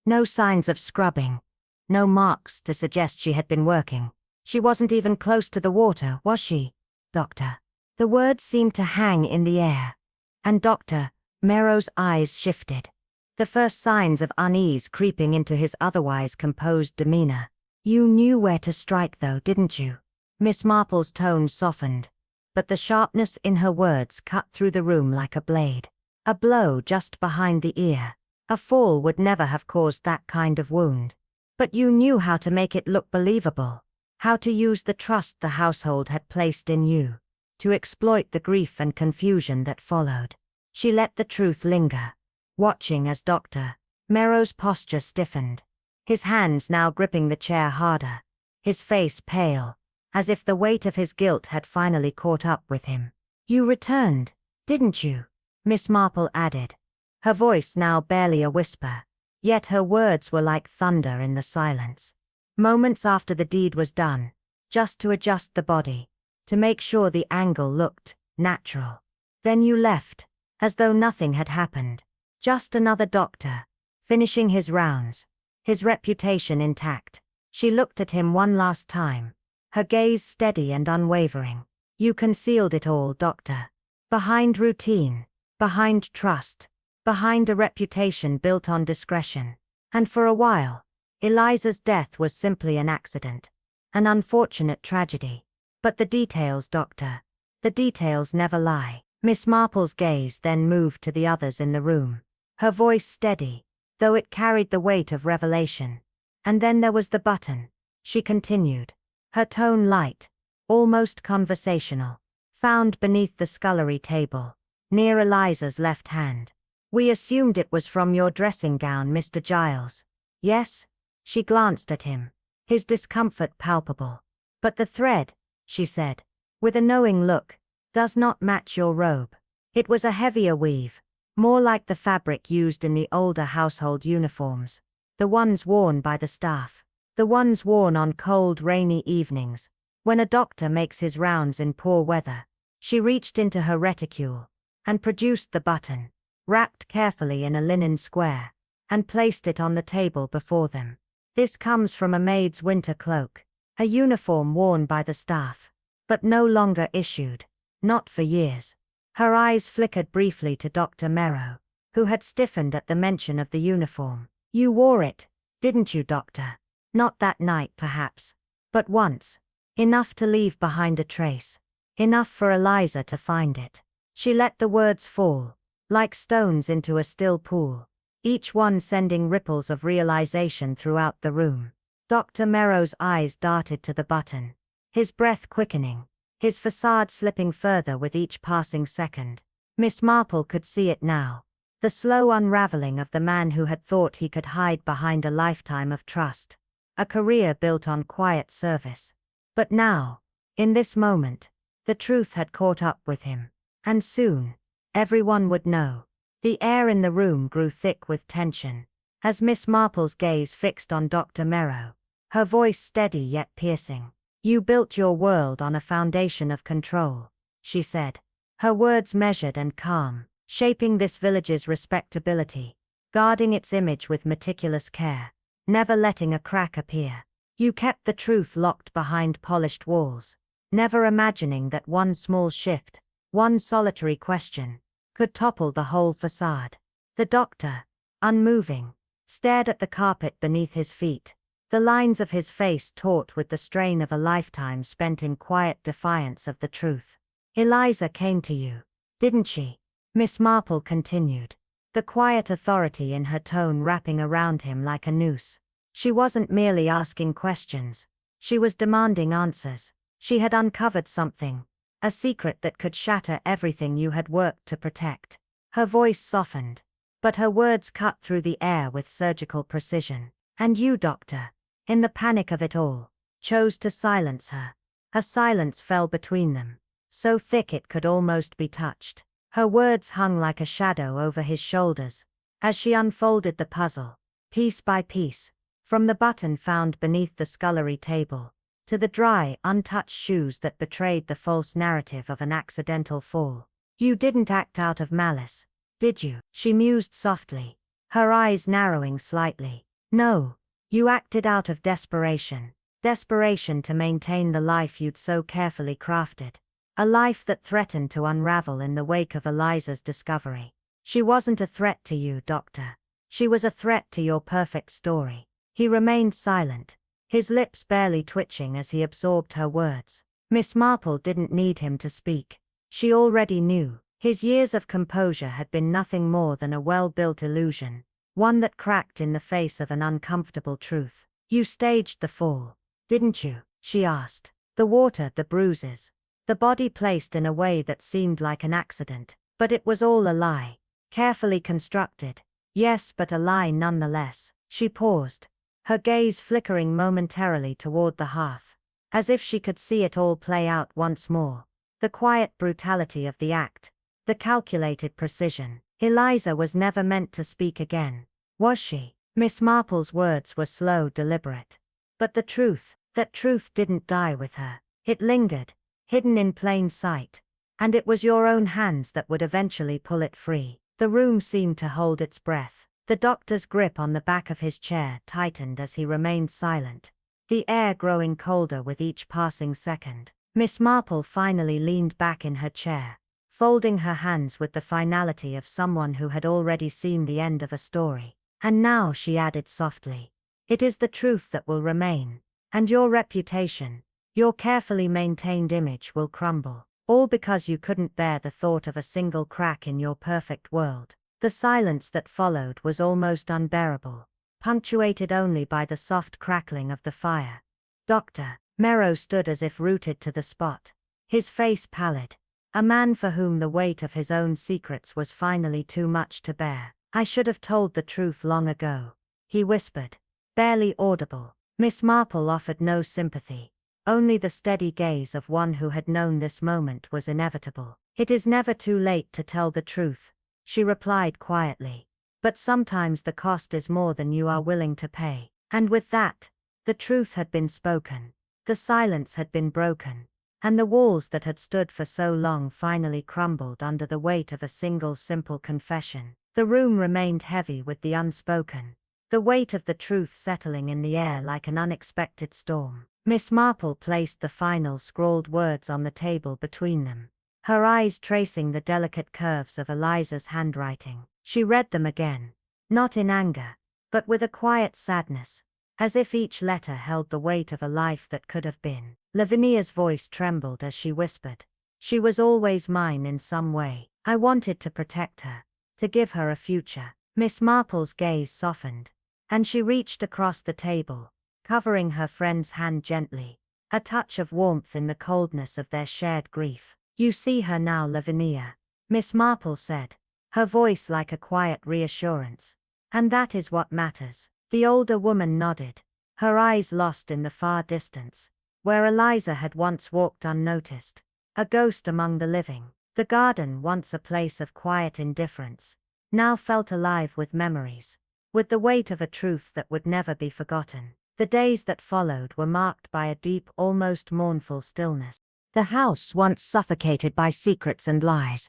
no signs of scrubbing, no marks to suggest she had been working. She wasn't even close to the water, was she, Doctor?" The words seemed to hang in the air, and Dr. Merrow's eyes shifted, the first signs of unease creeping into his otherwise composed demeanor. "You knew where to strike though, didn't you?" Miss Marple's tone softened, but the sharpness in her words cut through the room like a blade. A blow just behind the ear. A fall would never have caused that kind of wound. But you knew how to make it look believable, how to use the trust the household had placed in you, to exploit the grief and confusion that followed. She let the truth linger, watching as Dr. Merrow's posture stiffened, his hands now gripping the chair harder, his face pale, as if the weight of his guilt had finally caught up with him. "You returned, didn't you?" Miss Marple added, her voice now barely a whisper, yet her words were like thunder in the silence. "Moments after the deed was done, just to adjust the body, to make sure the angle looked natural. Then you left, as though nothing had happened. Just another doctor, finishing his rounds, his reputation intact." She looked at him one last time, her gaze steady and unwavering. "You concealed it all, Doctor. Behind routine, behind trust, behind a reputation built on discretion. And for a while, Eliza's death was simply an accident, an unfortunate tragedy. But the details, Doctor, the details never lie." Miss Marple's gaze then moved to the others in the room, her voice steady, though it carried the weight of revelation. "And then there was the button," she continued, her tone light, almost conversational, "found beneath the scullery table, near Eliza's left hand. We assumed it was from your dressing gown, Mr. Giles." "Yes?" She glanced at him, his discomfort palpable. "But the thread," she said, with a knowing look, "does not match your robe. It was a heavier weave, more like the fabric used in the older household uniforms, the ones worn by the staff, the ones worn on cold, rainy evenings, when a doctor makes his rounds in poor weather." She reached into her reticule, and produced the button, wrapped carefully in a linen square, and placed it on the table before them. "This comes from a maid's winter cloak, a uniform worn by the staff, but no longer issued, not for years." Her eyes flickered briefly to Dr. Merrow, who had stiffened at the mention of the uniform. "You wore it, didn't you, Doctor? Not that night, perhaps, but once. Enough to leave behind a trace. Enough for Eliza to find it." She let the words fall, like stones into a still pool, each one sending ripples of realization throughout the room. Dr. Merrow's eyes darted to the button, his breath quickening, his facade slipping further with each passing second. Miss Marple could see it now. The slow unraveling of the man who had thought he could hide behind a lifetime of trust. A career built on quiet service. But now, in this moment, the truth had caught up with him. And soon, everyone would know. The air in the room grew thick with tension. As Miss Marple's gaze fixed on Dr. Merrow, her voice steady yet piercing. "You built your world on a foundation of control," she said. Her words measured and calm, shaping this village's respectability, guarding its image with meticulous care, never letting a crack appear. You kept the truth locked behind polished walls, never imagining that one small shift, one solitary question, could topple the whole facade. The doctor, unmoving, stared at the carpet beneath his feet, the lines of his face taut with the strain of a lifetime spent in quiet defiance of the truth. "Eliza came to you, didn't she?" Miss Marple continued, the quiet authority in her tone wrapping around him like a noose. She wasn't merely asking questions. She was demanding answers. She had uncovered something, a secret that could shatter everything you had worked to protect. Her voice softened, but her words cut through the air with surgical precision. "And you, doctor, in the panic of it all, chose to silence her." A silence fell between them, so thick it could almost be touched. Her words hung like a shadow over his shoulders, as she unfolded the puzzle, piece by piece, from the button found beneath the scullery table, to the dry, untouched shoes that betrayed the false narrative of an accidental fall. "You didn't act out of malice, did you?" she mused softly, her eyes narrowing slightly. "No, you acted out of desperation. Desperation to maintain the life you'd so carefully crafted. A life that threatened to unravel in the wake of Eliza's discovery. She wasn't a threat to you, doctor. She was a threat to your perfect story." He remained silent, his lips barely twitching as he absorbed her words. Miss Marple didn't need him to speak. She already knew. His years of composure had been nothing more than a well-built illusion, one that cracked in the face of an uncomfortable truth. "You staged the fall, didn't you?" she asked. "The water, the bruises, the body placed in a way that seemed like an accident. But it was all a lie. Carefully constructed. Yes, but a lie nonetheless." She paused, her gaze flickering momentarily toward the hearth, as if she could see it all play out once more. The quiet brutality of the act, the calculated precision. "Eliza was never meant to speak again, was she?" Miss Marple's words were slow, deliberate. "But the truth, that truth didn't die with her. It lingered, hidden in plain sight, and it was your own hands that would eventually pull it free." The room seemed to hold its breath. The doctor's grip on the back of his chair tightened as he remained silent, the air growing colder with each passing second. Miss Marple finally leaned back in her chair, folding her hands with the finality of someone who had already seen the end of a story. "And now," she added softly, "it is the truth that will remain. And your reputation, your carefully maintained image will crumble. All because you couldn't bear the thought of a single crack in your perfect world." The silence that followed was almost unbearable, punctuated only by the soft crackling of the fire. Dr. Merrow stood as if rooted to the spot, his face pallid, a man for whom the weight of his own secrets was finally too much to bear. "I should have told the truth long ago," he whispered, barely audible. Miss Marple offered no sympathy, only the steady gaze of one who had known this moment was inevitable. "It is never too late to tell the truth," she replied quietly. "But sometimes the cost is more than you are willing to pay." And with that, the truth had been spoken. The silence had been broken, and the walls that had stood for so long finally crumbled under the weight of a single simple confession. The room remained heavy with the unspoken, the weight of the truth settling in the air like an unexpected storm. Miss Marple placed the final scrawled words on the table between them, her eyes tracing the delicate curves of Eliza's handwriting. She read them again, not in anger, but with a quiet sadness, as if each letter held the weight of a life that could have been. Lavinia's voice trembled as she whispered, "She was always mine in some way. I wanted to protect her, to give her a future." Miss Marple's gaze softened, and she reached across the table, covering her friend's hand gently. a touch of warmth in the coldness of their shared grief. "You see her now, Lavinia," Miss Marple said, her voice like a quiet reassurance. "And that is what matters." The older woman nodded, her eyes lost in the far distance, where Eliza had once walked unnoticed, a ghost among the living. The garden, once a place of quiet indifference, now felt alive with memories, with the weight of a truth that would never be forgotten. The days that followed were marked by a deep, almost mournful stillness. The house, once suffocated by secrets and lies,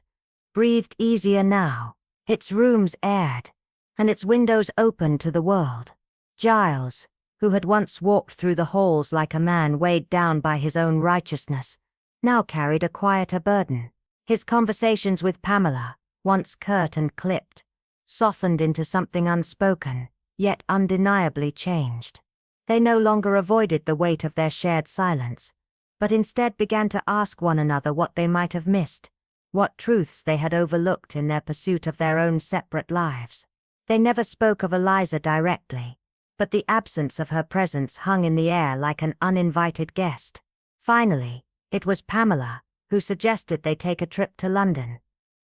breathed easier now, its rooms aired, and its windows open to the world. Giles, who had once walked through the halls like a man weighed down by his own righteousness, now carried a quieter burden. His conversations with Pamela, once curt and clipped, softened into something unspoken, yet undeniably changed. They no longer avoided the weight of their shared silence, but instead began to ask one another what they might have missed, what truths they had overlooked in their pursuit of their own separate lives. They never spoke of Eliza directly, but the absence of her presence hung in the air like an uninvited guest. Finally, it was Pamela who suggested they take a trip to London.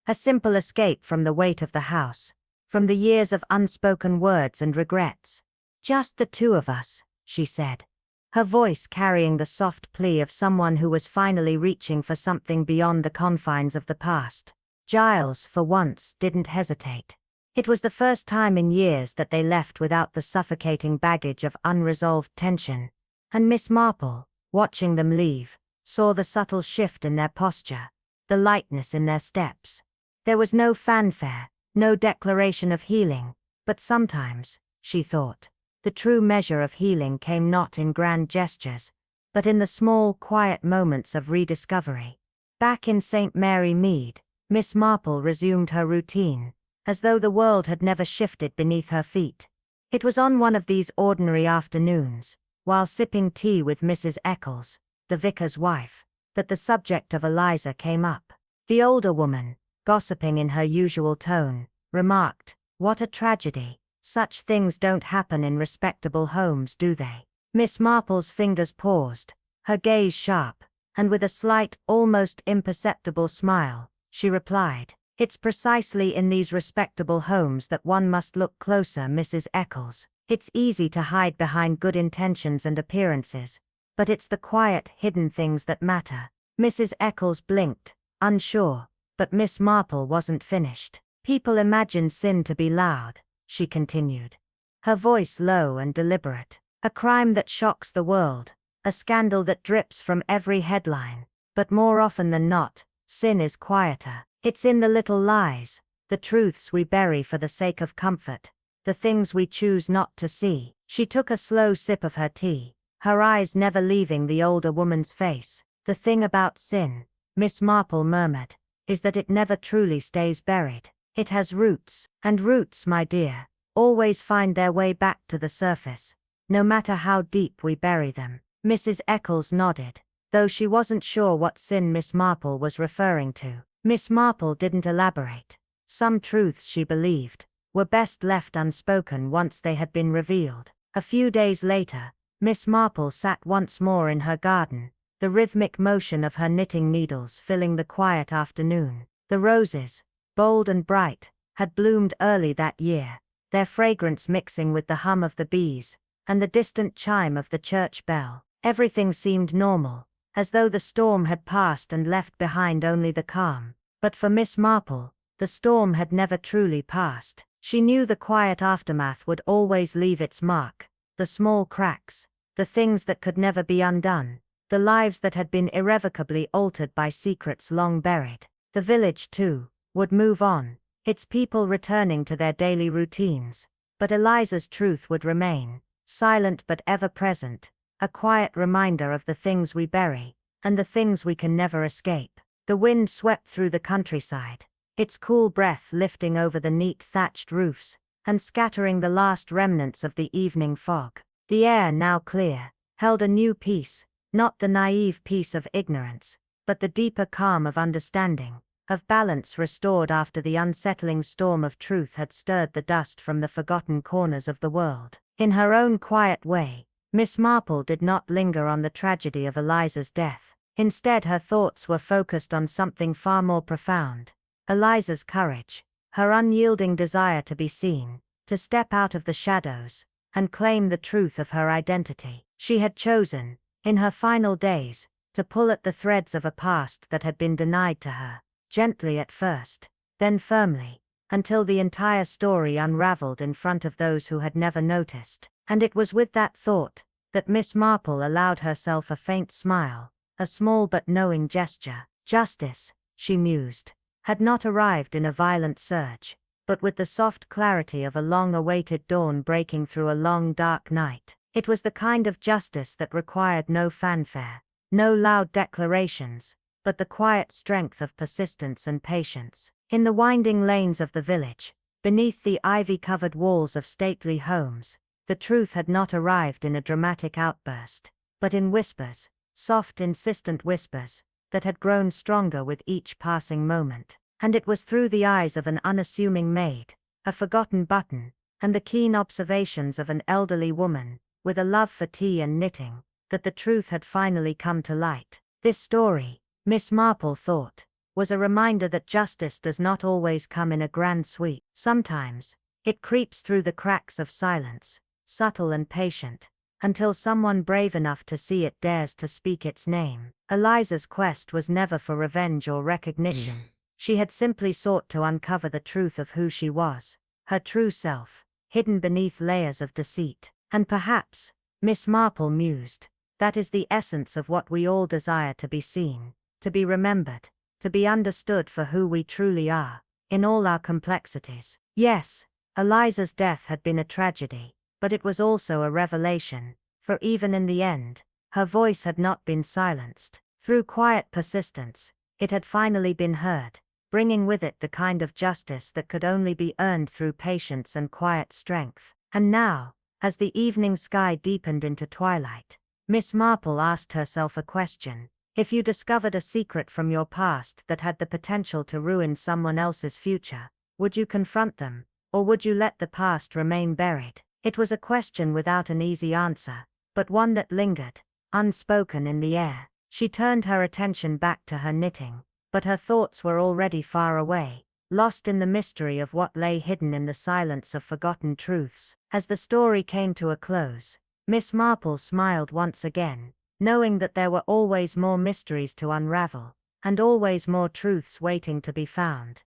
A simple escape from the weight of the house, from the years of unspoken words and regrets. "Just the two of us," she said, her voice carrying the soft plea of someone who was finally reaching for something beyond the confines of the past. Giles, for once, didn't hesitate. It was the first time in years that they left without the suffocating baggage of unresolved tension, and Miss Marple, watching them leave, saw the subtle shift in their posture, the lightness in their steps. There was no fanfare, no declaration of healing, but sometimes, she thought, the true measure of healing came not in grand gestures, but in the small, quiet moments of rediscovery. Back in St. Mary Mead, Miss Marple resumed her routine, as though the world had never shifted beneath her feet. It was on one of these ordinary afternoons, while sipping tea with Mrs. Eccles, the vicar's wife, that the subject of Eliza came up. The older woman, gossiping in her usual tone, remarked, "What a tragedy. Such things don't happen in respectable homes, do they?" Miss Marple's fingers paused, her gaze sharp, and with a slight, almost imperceptible smile, she replied, "It's precisely in these respectable homes that one must look closer, Mrs. Eccles. It's easy to hide behind good intentions and appearances, but it's the quiet, hidden things that matter." Mrs. Eccles blinked, unsure, but Miss Marple wasn't finished. "People imagine sin to be loud," she continued, her voice low and deliberate. "A crime that shocks the world, a scandal that drips from every headline. But more often than not, sin is quieter. It's in the little lies, the truths we bury for the sake of comfort, the things we choose not to see." She took a slow sip of her tea, her eyes never leaving the older woman's face. "The thing about sin," Miss Marple murmured, "is that it never truly stays buried. It has roots, and roots, my dear, always find their way back to the surface, no matter how deep we bury them." Mrs. Eccles nodded, though she wasn't sure what sin Miss Marple was referring to. Miss Marple didn't elaborate. Some truths, she believed, were best left unspoken once they had been revealed. A few days later, Miss Marple sat once more in her garden, the rhythmic motion of her knitting needles filling the quiet afternoon. The roses, bold and bright, had bloomed early that year, their fragrance mixing with the hum of the bees, and the distant chime of the church bell. Everything seemed normal, as though the storm had passed and left behind only the calm. But for Miss Marple, the storm had never truly passed. She knew the quiet aftermath would always leave its mark, the small cracks, the things that could never be undone, the lives that had been irrevocably altered by secrets long buried. The village, too, would move on, its people returning to their daily routines, but Eliza's truth would remain, silent but ever present, a quiet reminder of the things we bury, and the things we can never escape. The wind swept through the countryside, its cool breath lifting over the neat thatched roofs, and scattering the last remnants of the evening fog. The air, now clear, held a new peace, not the naive peace of ignorance, but the deeper calm of understanding, of balance restored after the unsettling storm of truth had stirred the dust from the forgotten corners of the world. In her own quiet way, Miss Marple did not linger on the tragedy of Eliza's death. Instead, her thoughts were focused on something far more profound. Eliza's courage, her unyielding desire to be seen, to step out of the shadows, and claim the truth of her identity. She had chosen, in her final days, to pull at the threads of a past that had been denied to her, gently at first, then firmly, until the entire story unraveled in front of those who had never noticed. And it was with that thought that Miss Marple allowed herself a faint smile, a small but knowing gesture. Justice, she mused, had not arrived in a violent surge, but with the soft clarity of a long-awaited dawn breaking through a long dark night. It was the kind of justice that required no fanfare, no loud declarations, but the quiet strength of persistence and patience. In the winding lanes of the village, beneath the ivy-covered walls of stately homes, the truth had not arrived in a dramatic outburst, but in whispers, soft insistent whispers, that had grown stronger with each passing moment. And it was through the eyes of an unassuming maid, a forgotten button, and the keen observations of an elderly woman, with a love for tea and knitting, that the truth had finally come to light. This story, Miss Marple thought, was a reminder that justice does not always come in a grand sweep. Sometimes, it creeps through the cracks of silence, subtle and patient, until someone brave enough to see it dares to speak its name. Eliza's quest was never for revenge or recognition. She had simply sought to uncover the truth of who she was, her true self, hidden beneath layers of deceit. And perhaps, Miss Marple mused, that is the essence of what we all desire: to be seen, to be remembered, to be understood for who we truly are, in all our complexities. Yes, Eliza's death had been a tragedy, but it was also a revelation, for even in the end, her voice had not been silenced. Through quiet persistence, it had finally been heard, bringing with it the kind of justice that could only be earned through patience and quiet strength. And now, as the evening sky deepened into twilight, Miss Marple asked herself a question. If you discovered a secret from your past that had the potential to ruin someone else's future, would you confront them, or would you let the past remain buried? It was a question without an easy answer, but one that lingered, unspoken in the air. She turned her attention back to her knitting, but her thoughts were already far away, lost in the mystery of what lay hidden in the silence of forgotten truths. As the story came to a close, Miss Marple smiled once again, knowing that there were always more mysteries to unravel, and always more truths waiting to be found.